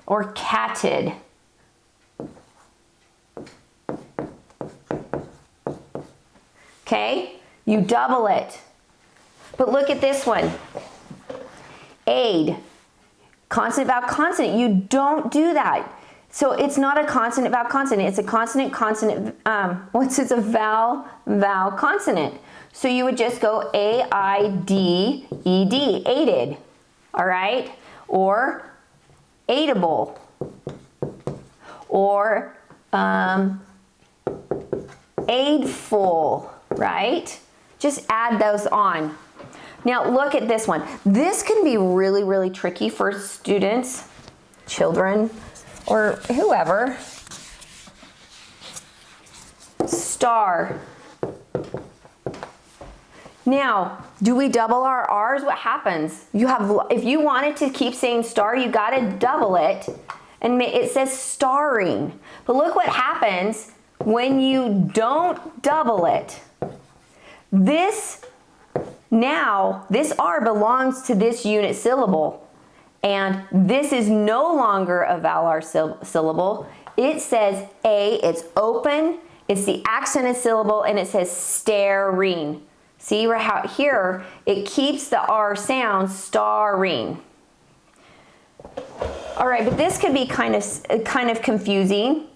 or catted. Okay, you double it. But look at this one. Aid. Consonant, vowel, consonant. You don't do that. So it's not a consonant, vowel, consonant. It's a consonant, consonant. It's a vowel, vowel, consonant. So you would just go A-I-D-E-D, aided. All right? Or aidable. Or aidful. Right? Just add those on. Now look at this one. This can be really, really tricky for students, children, or whoever. Star. Now, do we double our R's? What happens? If you wanted to keep saying star, you gotta double it, and it says starring. But look what happens when you don't double it. This R belongs to this unit syllable, and this is no longer a vowel R syllable. It says A, it's open, it's the accented syllable, and it says staring. See how here it keeps the R sound, starring. All right, but this could be kind of confusing.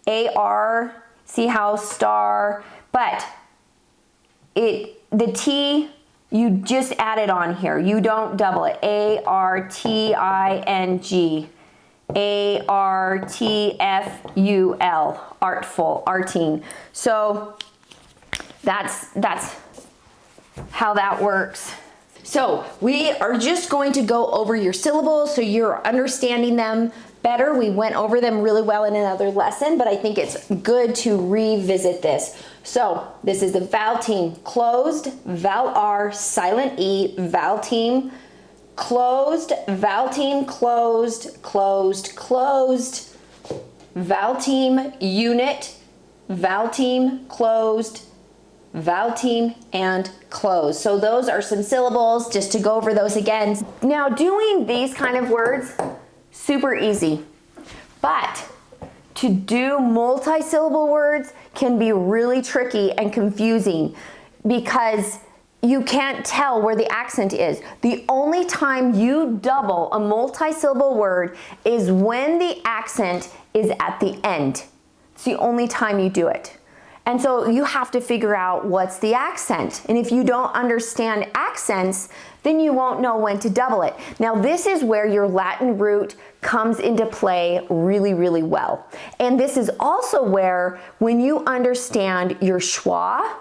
AR, see how star, but the T, you just add it on here. You don't double it. A-R-T-I-G. A-R-T-F-U-L. Artful, arting. So that's how that works. So we are just going to go over your syllables so you're understanding them better. We went over them really well in another lesson, but I think it's good to revisit this. So this is the vowel team, closed, vowel R, silent E, vowel team, closed, vowel team, closed, closed, closed, vowel team, unit, vowel team, closed, vowel team, and close. So those are some syllables, just to go over those again. Now doing these kind of words, super easy. But to do multi-syllable words can be really tricky and confusing because you can't tell where the accent is. The only time you double a multi-syllable word is when the accent is at the end. It's the only time you do it. And so you have to figure out what's the accent. And if you don't understand accents, then you won't know when to double it. Now this is where your Latin root comes into play really, really well. And this is also where, when you understand your schwa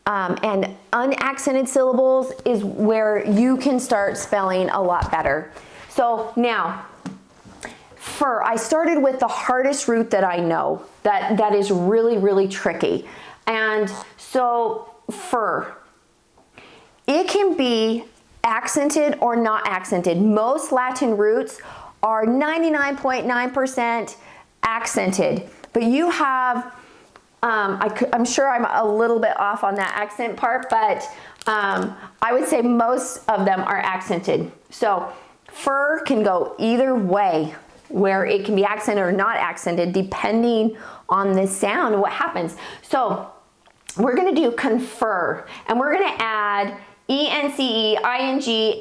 and unaccented syllables, is where you can start spelling a lot better. So now, fur, I started with the hardest root that I know, that is really, really tricky. And so fur, it can be accented or not accented. Most Latin roots are 99.9% accented, but you have, I'm sure I'm a little bit off on that accent part, but I would say most of them are accented. So fur can go either way, where it can be accented or not accented depending on the sound, what happens. So we're gonna do confer, and we're gonna add ence, ing,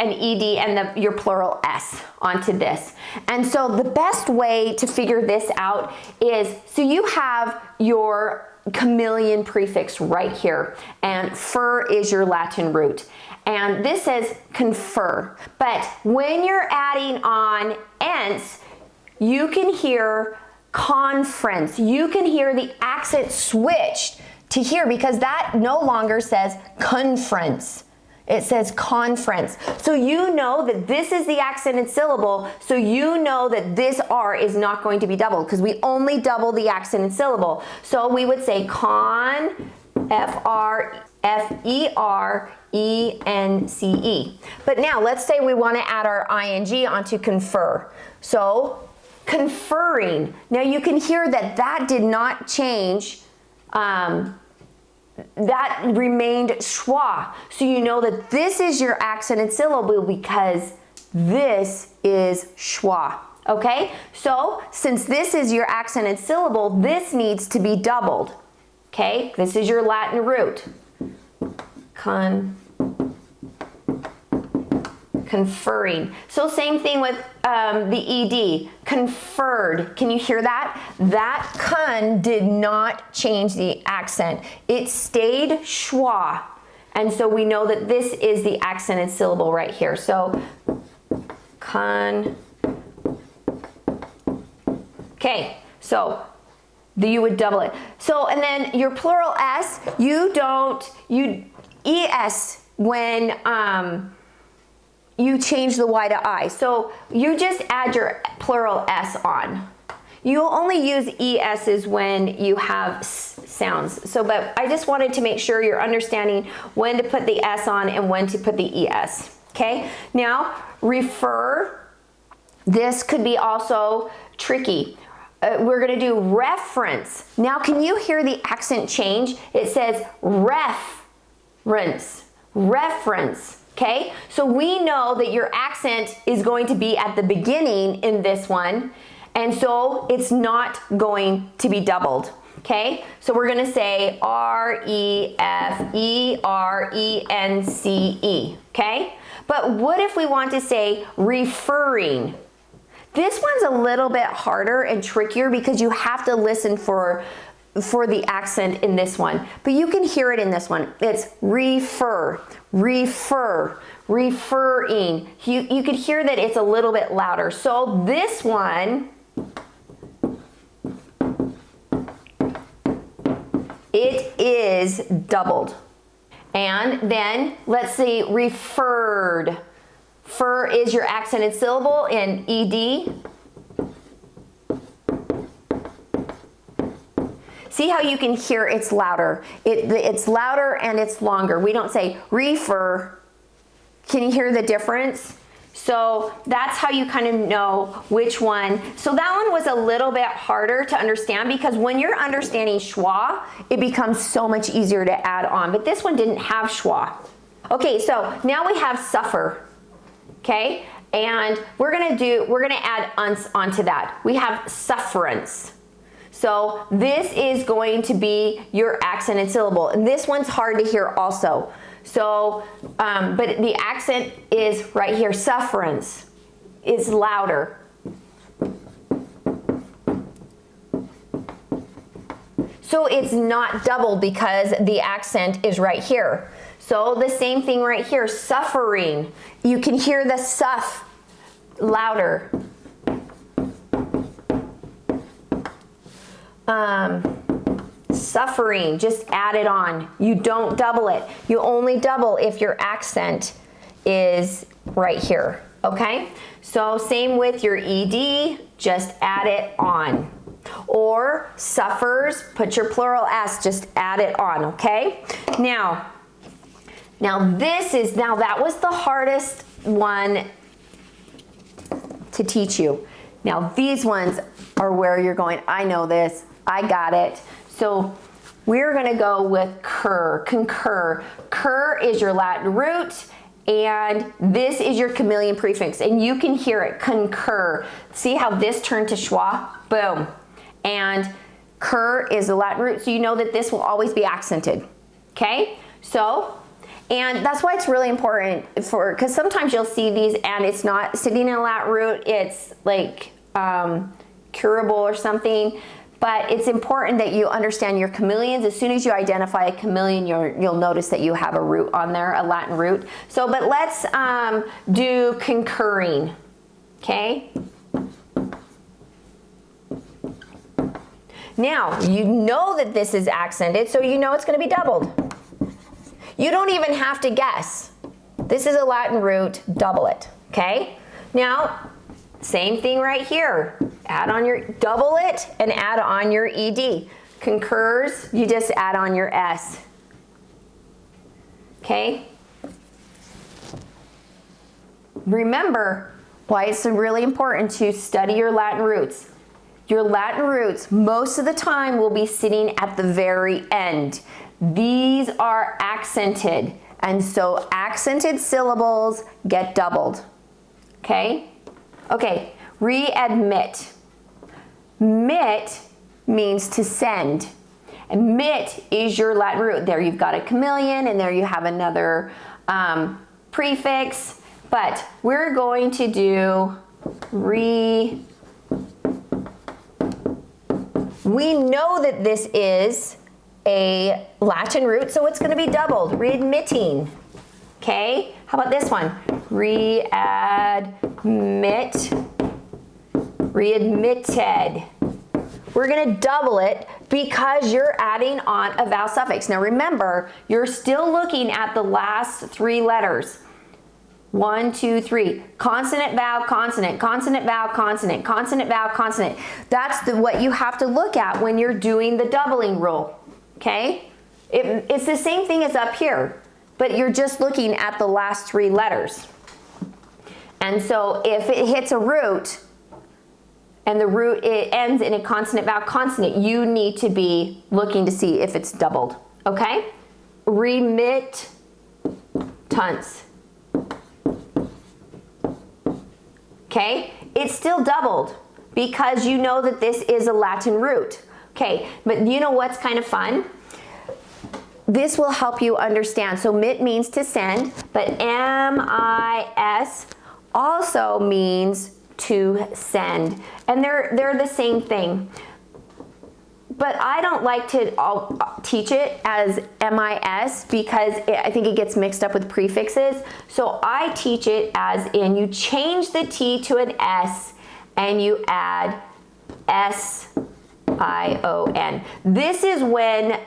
and ed, and your plural s onto this. And so the best way to figure this out is, so you have your chameleon prefix right here, and fur is your Latin root. And this says confer, but when you're adding on ence, you can hear conference. You can hear the accent switched to here, because that no longer says conference. It says conference. So you know that this is the accented syllable, so you know that this R is not going to be doubled, because we only double the accented syllable. So we would say con, F-R-E-R-E-N-C-E. But now let's say we want to add our ing onto confer. So conferring. Now you can hear that that did not change. That remained schwa. So you know that this is your accented syllable because this is schwa. Okay? So since this is your accented syllable, this needs to be doubled. Okay? This is your Latin root. Conferring. So same thing with the ed, conferred. Can you hear that? That con did not change the accent. It stayed schwa. And so we know that this is the accented syllable right here. So con. Okay, so you would double it. So, and then your plural s, you es when you change the Y to I. So you just add your plural S on. You'll only use ES's when you have sounds. So, but I just wanted to make sure you're understanding when to put the S on and when to put the ES. Okay, now refer. This could be also tricky. We're gonna do reference. Now can you hear the accent change? It says reference, reference. Okay, so we know that your accent is going to be at the beginning in this one, and so it's not going to be doubled. Okay, so we're going to say R-E-F-E-R-E-N-C-E. Okay, but what if we want to say referring? This one's a little bit harder and trickier because you have to listen for the accent in this one, but you can hear it in this one. It's refer, refer, referring. You could hear that it's a little bit louder. So this one, it is doubled. And then let's see, referred. Fur is your accented syllable in ed. See how you can hear it's louder. It's louder and it's longer. We don't say refer. Can you hear the difference? So that's how you kind of know which one. So that one was a little bit harder to understand because when you're understanding schwa, it becomes so much easier to add on. But this one didn't have schwa. Okay, so now we have suffer. Okay, and we're gonna add uns onto that. We have sufferance. So this is going to be your accented syllable. And this one's hard to hear also. So, but the accent is right here. Sufferance is louder. So it's not doubled because the accent is right here. So the same thing right here, suffering. You can hear the suff louder. Suffering, just add it on. You don't double it. You only double if your accent is right here, okay? So same with your ED, just add it on. Or suffers, put your plural S, just add it on, okay? Now that was the hardest one to teach you. Now these ones are where you're going, I know this, I got it. So we're gonna go with cur, concur. Cur is your Latin root, and this is your chameleon prefix, and you can hear it, concur. See how this turned to schwa? Boom. And cur is the Latin root, so you know that this will always be accented, okay? So, and that's why it's really important because sometimes you'll see these and it's not sitting in a Latin root, it's like curable or something. But it's important that you understand your chameleons. As soon as you identify a chameleon, you'll notice that you have a root on there, a Latin root. So, but let's do concurring, okay? Now, you know that this is accented, so you know it's gonna be doubled. You don't even have to guess. This is a Latin root, double it, okay? Now, same thing right here. Add on your, double it and add on your ED. Concurs, you just add on your S. Okay? Remember why it's really important to study your Latin roots. Your Latin roots, most of the time, will be sitting at the very end. These are accented, and so accented syllables get doubled. Okay? Okay, readmit. Mit means to send. And mit is your Latin root. There you've got a chameleon, and there you have another prefix. But we're going to do we know that this is a Latin root, so it's going to be doubled. Readmitting. Okay, how about this one? Readmit, readmitted. We're going to double it because you're adding on a vowel suffix. Now remember, you're still looking at the last three letters. 1, 2, 3. Consonant, vowel, consonant, consonant, vowel, consonant, consonant, vowel, consonant. That's what you have to look at when you're doing the doubling rule. Okay? It's the same thing as up here, but you're just looking at the last three letters. And so if it hits a root, and the root it ends in a consonant, vowel, consonant, you need to be looking to see if it's doubled. Okay? Remittance. Okay? It's still doubled because you know that this is a Latin root. Okay, but you know what's kind of fun? This will help you understand. So mit means to send, but M-I-S also means to send. And they're the same thing. But I don't like to teach it as M-I-S because I think it gets mixed up with prefixes. So I teach it as in you change the T to an S and you add S-I-O-N. This is when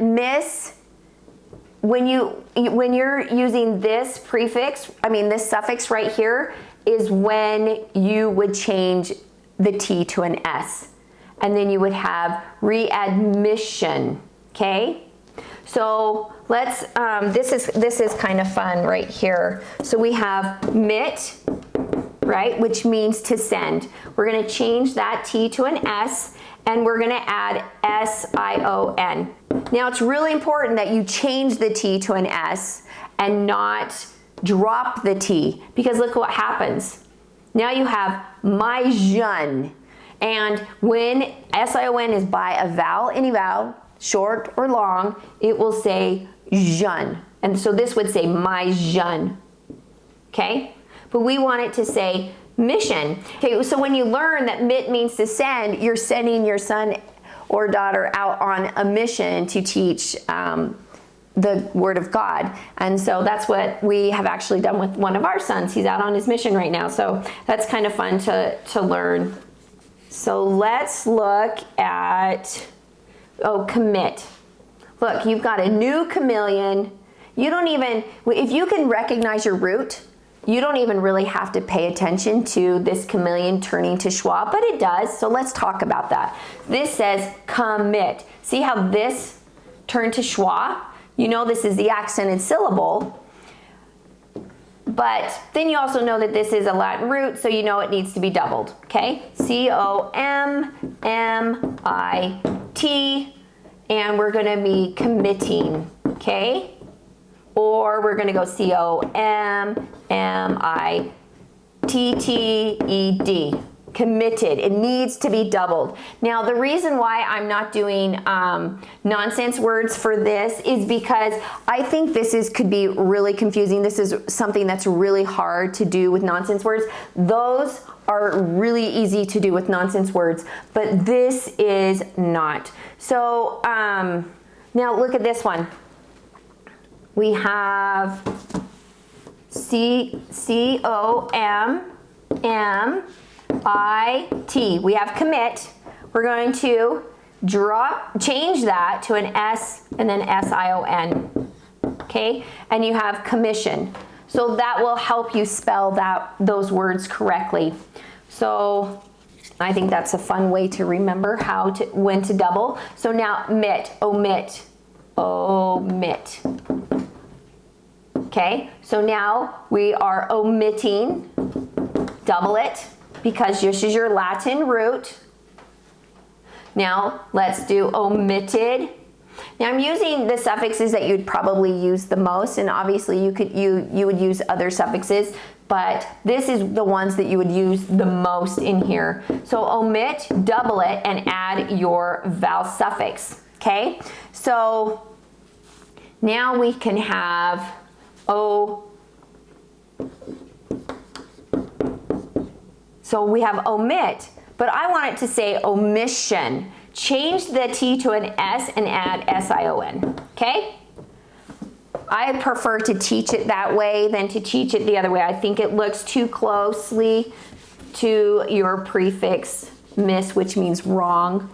when you're using this prefix, this suffix right here, is when you would change the T to an S. And then you would have readmission, okay? So let's, this is kind of fun right here. So we have mit, right, which means to send. We're gonna change that T to an S, and we're gonna add S-I-O-N. Now it's really important that you change the T to an S and not drop the T, because look what happens. Now you have my jeune. And when S-I-O-N is by a vowel, any vowel, short or long, it will say jeune. And so this would say my jeune, okay? But we want it to say mission. Okay, so when you learn that mit means to send, you're sending your son or daughter out on a mission to teach the Word of God. And so that's what we have actually done with one of our sons. He's out on his mission right now. So that's kind of fun to learn. So let's look at, commit. Look, you've got a new chameleon. You don't even, if you can recognize your root, you don't even really have to pay attention to this chameleon turning to schwa, but it does. So let's talk about that. This says commit. See how this turned to schwa? You know this is the accented syllable, but then you also know that this is a Latin root, so you know it needs to be doubled, okay? C-O-M-M-I-T, and we're gonna be committing, okay? Or we're gonna go C-O-M-M-I-T-T-E-D, committed. It needs to be doubled. Now, the reason why I'm not doing nonsense words for this is because I think could be really confusing. This is something that's really hard to do with nonsense words. Those are really easy to do with nonsense words, but this is not. So now look at this one. We have C-O-M-M-I-T. We have commit. We're going to change that to an S and then S-I-O-N. Okay? And you have commission. So that will help you spell those words correctly. So I think that's a fun way to remember when to double. So now omit. Okay, so now we are omitting, double it, because this is your Latin root. Now let's do omitted. Now I'm using the suffixes that you'd probably use the most, and obviously you would use other suffixes, but this is the ones that you would use the most in here. So omit, double it, and add your vowel suffix, okay? So now we can have so we have omit, but I want it to say omission. Change the T to an S and add S-I-O-N, okay? I prefer to teach it that way than to teach it the other way. I think it looks too closely to your prefix miss, which means wrong,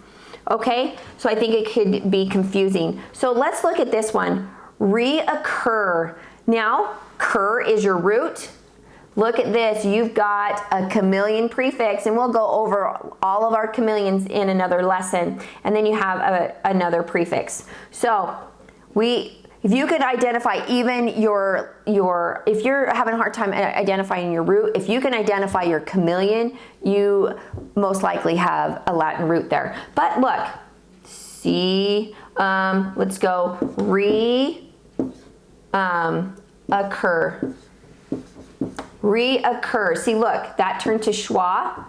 okay? So I think it could be confusing. So let's look at this one, reoccur. Now, cur is your root. Look at this, you've got a chameleon prefix, and we'll go over all of our chameleons in another lesson, and then you have another prefix. So if you could identify even if you're having a hard time identifying your root, if you can identify your chameleon, you most likely have a Latin root there. But look, let's go reoccur. See, look, that turned to schwa.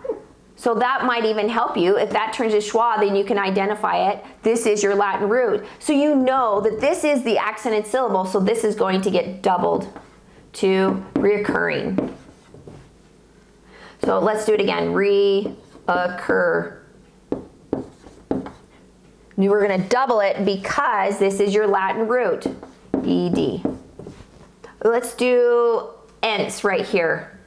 So that might even help you. If that turns to schwa, then you can identify it. This is your Latin root. So you know that this is the accented syllable, so this is going to get doubled to reoccurring. So let's do it again, reoccur. We're going to double it because this is your Latin root, ed. Let's do ents right here.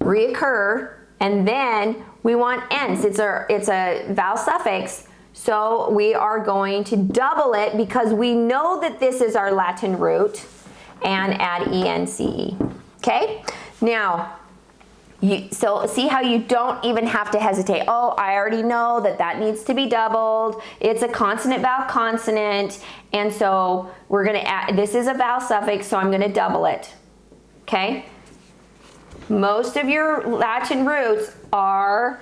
Reoccur, and then we want ents. It's a vowel suffix, so we are going to double it because we know that this is our Latin root, and add ence. Okay? Now, so see how you don't even have to hesitate. Oh, I already know that needs to be doubled. It's a consonant vowel consonant, and so we're gonna add, this is a vowel suffix, so I'm gonna double it, okay? Most of your Latin roots are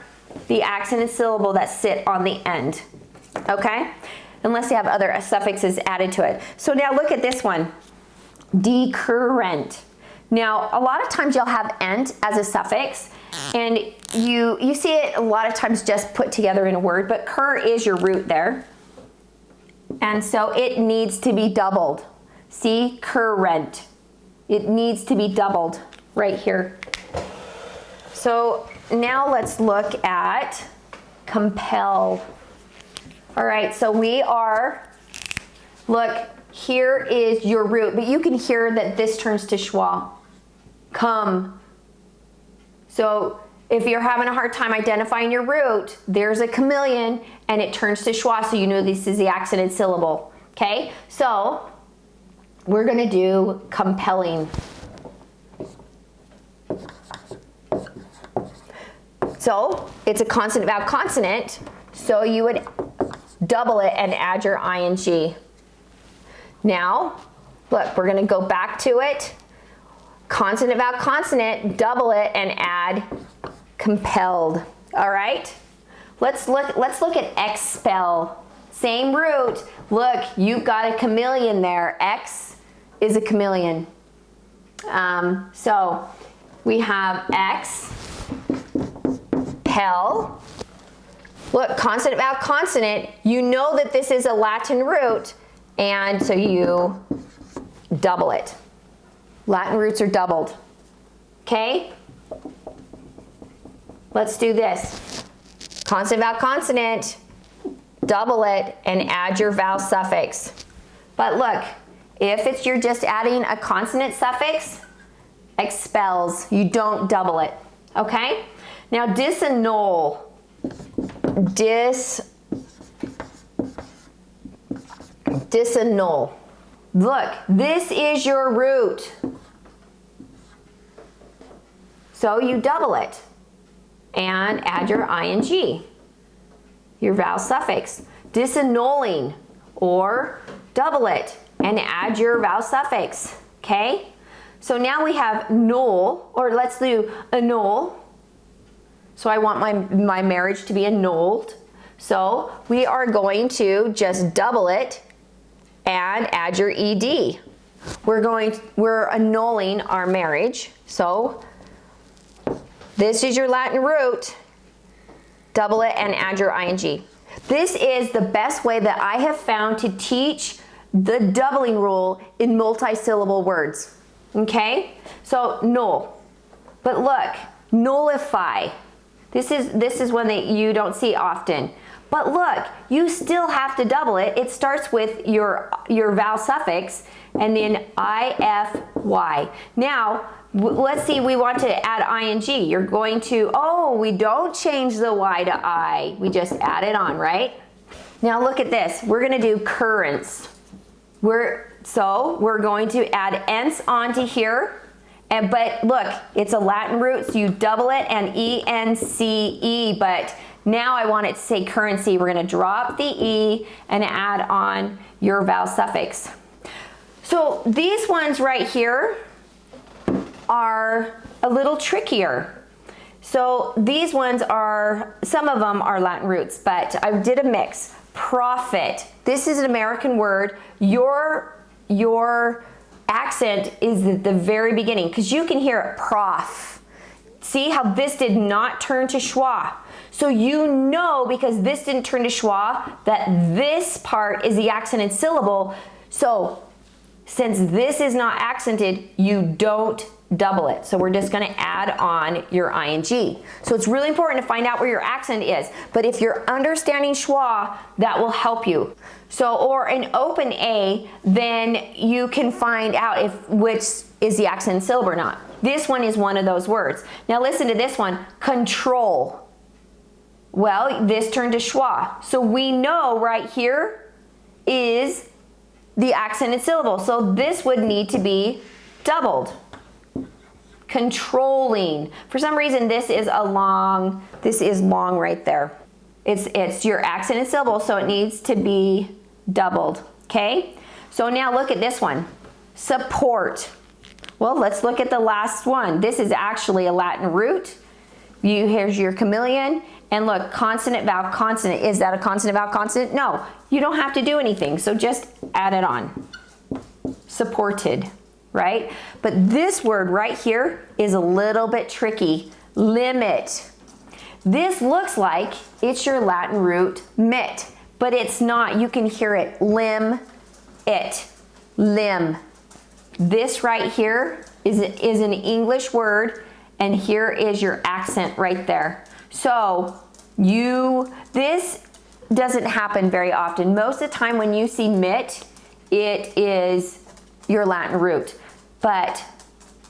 the accented syllable that sit on the end, okay? Unless you have other suffixes added to it. So now look at this one, decurrent. Now, a lot of times you'll have ent as a suffix, and you see it a lot of times just put together in a word, but cur is your root there. And so it needs to be doubled. See, current. It needs to be doubled right here. So now let's look at compel. All right, so we are, look, here is your root, but you can hear that this turns to schwa. Come. So if you're having a hard time identifying your root, there's a chameleon and it turns to schwa, so you know this is the accented syllable. Okay, so we're going to do compelling. So it's a consonant vowel consonant, so you would double it and add your ing. Now, look, we're going to go back to it. Consonant vowel consonant, double it and add compelled. All right? Let's look at expel. Same root. Look, you've got a chameleon there. X is a chameleon. So we have expel. Look, consonant vowel consonant. You know that this is a Latin root, and so you double it. Latin roots are doubled. Okay? Let's do this. Consonant vowel consonant, double it and add your vowel suffix. But look, if you're just adding a consonant suffix, expels. You don't double it. Okay? Now disannul. Disannul. Look, this is your root. So you double it and add your ing, your vowel suffix. Disannulling, or double it and add your vowel suffix. Okay? So now we have null, or let's do annul. So I want my marriage to be annulled. So we are going to just double it and add your ed. We're annulling our marriage. So this is your Latin root. Double it and add your ing. This is the best way that I have found to teach the doubling rule in multi-syllable words. Okay? So null. But look, nullify. This is one that you don't see often. But look, you still have to double it. It starts with your vowel suffix and then ify. Now, let's see, we want to add ing. You're going to, we don't change the y to I. We just add it on, right? Now look at this. We're going to do currents. We're going to add ents onto here. But look, it's a Latin root, so you double it and ence, but now I want it to say currency. We're going to drop the e and add on your vowel suffix. So these ones right here are a little trickier. So these ones some of them are Latin roots, but I did a mix. Profit. This is an American word. Your accent is at the very beginning, because you can hear it, prof. See how this did not turn to schwa. So you know, because this didn't turn to schwa, that this part is the accented syllable. So since this is not accented, you don't double it. So we're just going to add on your ing. So it's really important to find out where your accent is. But if you're understanding schwa, that will help you. So, or an open A, then you can find out which is the accented syllable or not. This one is one of those words. Now listen to this one, control. Well, this turned to schwa. So we know right here is the accented syllable. So this would need to be doubled. Controlling. For some reason, this is long right there. It's your accented syllable, so it needs to be doubled. Okay? So now look at this one. Support. Well, let's look at the last one. This is actually a Latin root. Here's your chameleon. And look, consonant, vowel, consonant. Is that a consonant, vowel, consonant? No. You don't have to do anything, so just add it on. Supported. right? But this word right here is a little bit tricky. Limit. This looks like it's your Latin root mit, but it's not. You can hear it. Lim, it, limb. This right here is an English word, and here is your accent right there. So this doesn't happen very often. Most of the time when you see mit, it is your Latin root. But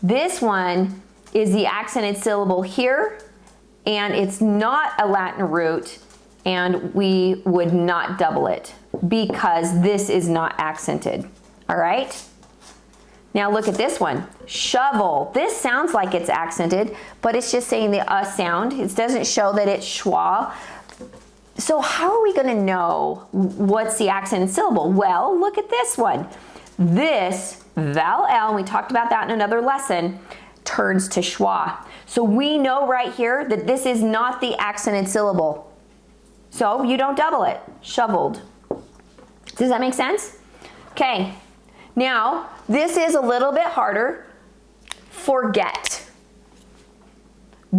this one is the accented syllable here, and it's not a Latin root, and we would not double it because this is not accented. All right? Now look at this one, shovel. This sounds like it's accented, but it's just saying the sound. It doesn't show that it's schwa. So how are we gonna know what's the accented syllable? Well, look at this one. This vowel L, we talked about that in another lesson, turns to schwa. So we know right here that this is not the accented syllable. So you don't double it, shoveled. Does that make sense? Okay. Now, this is a little bit harder. Forget.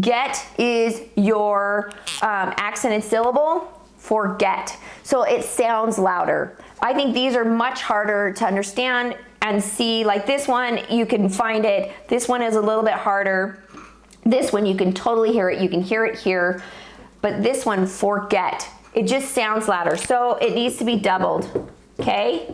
Get is your accented syllable. Forget. So it sounds louder. I think these are much harder to understand and see. Like this one, you can find it. This one is a little bit harder. This one, you can totally hear it. You can hear it here. But this one, forget. It just sounds louder. So it needs to be doubled. Okay?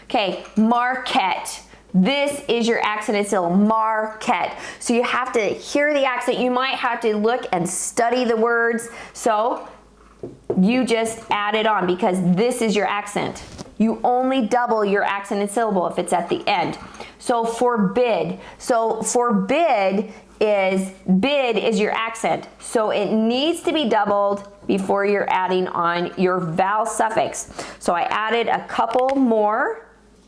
Okay, marquette. This is your accented syllable, marquette. So you have to hear the accent. You might have to look and study the words. So you just add it on because this is your accent. You only double your accented syllable if it's at the end. So forbid. So forbid is your accent. So it needs to be doubled before you're adding on your vowel suffix. So I added a couple more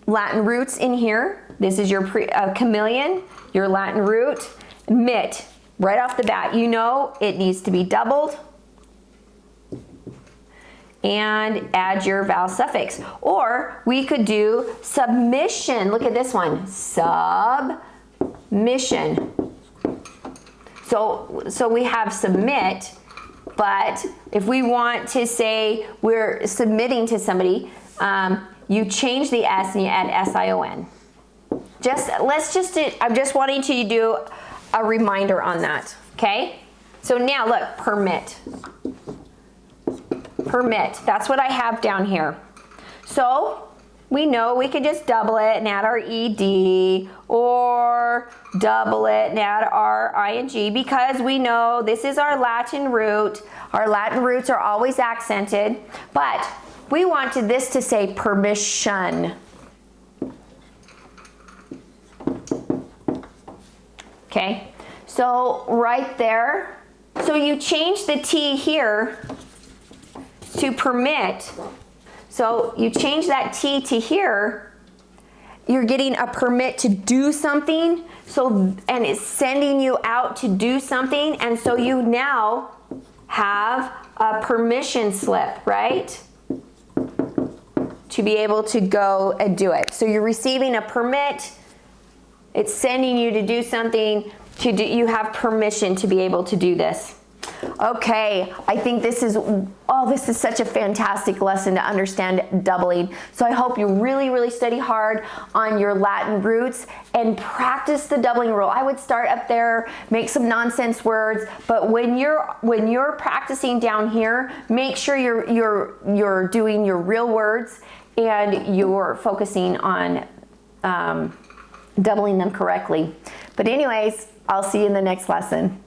Latin roots in here. This is your chameleon, your Latin root. Mit, right off the bat, you know it needs to be doubled. And add your vowel suffix. Or we could do submission. Look at this one, submission. So we have submit, but if we want to say we're submitting to somebody, you change the S and you add S-I-O-N. I'm just wanting to do a reminder on that, okay? So now look, permit. Permit, that's what I have down here. So we know we could just double it and add our ED, or double it and add our ING, because we know this is our Latin root. Our Latin roots are always accented, but we wanted this to say permission. Okay, so right there, so you change the T here to permit. So you change that T to here, you're getting a permit to do something, and it's sending you out to do something, and so you now have a permission slip, right? To be able to go and do it. So you're receiving a permit, it's sending you to do something, you have permission to be able to do this. Okay, I think this is such a fantastic lesson to understand doubling. So I hope you really study hard on your Latin roots and practice the doubling rule. I would start up there, make some nonsense words, but when you're practicing down here, make sure you're doing your real words and you're focusing on doubling them correctly. But anyways, I'll see you in the next lesson.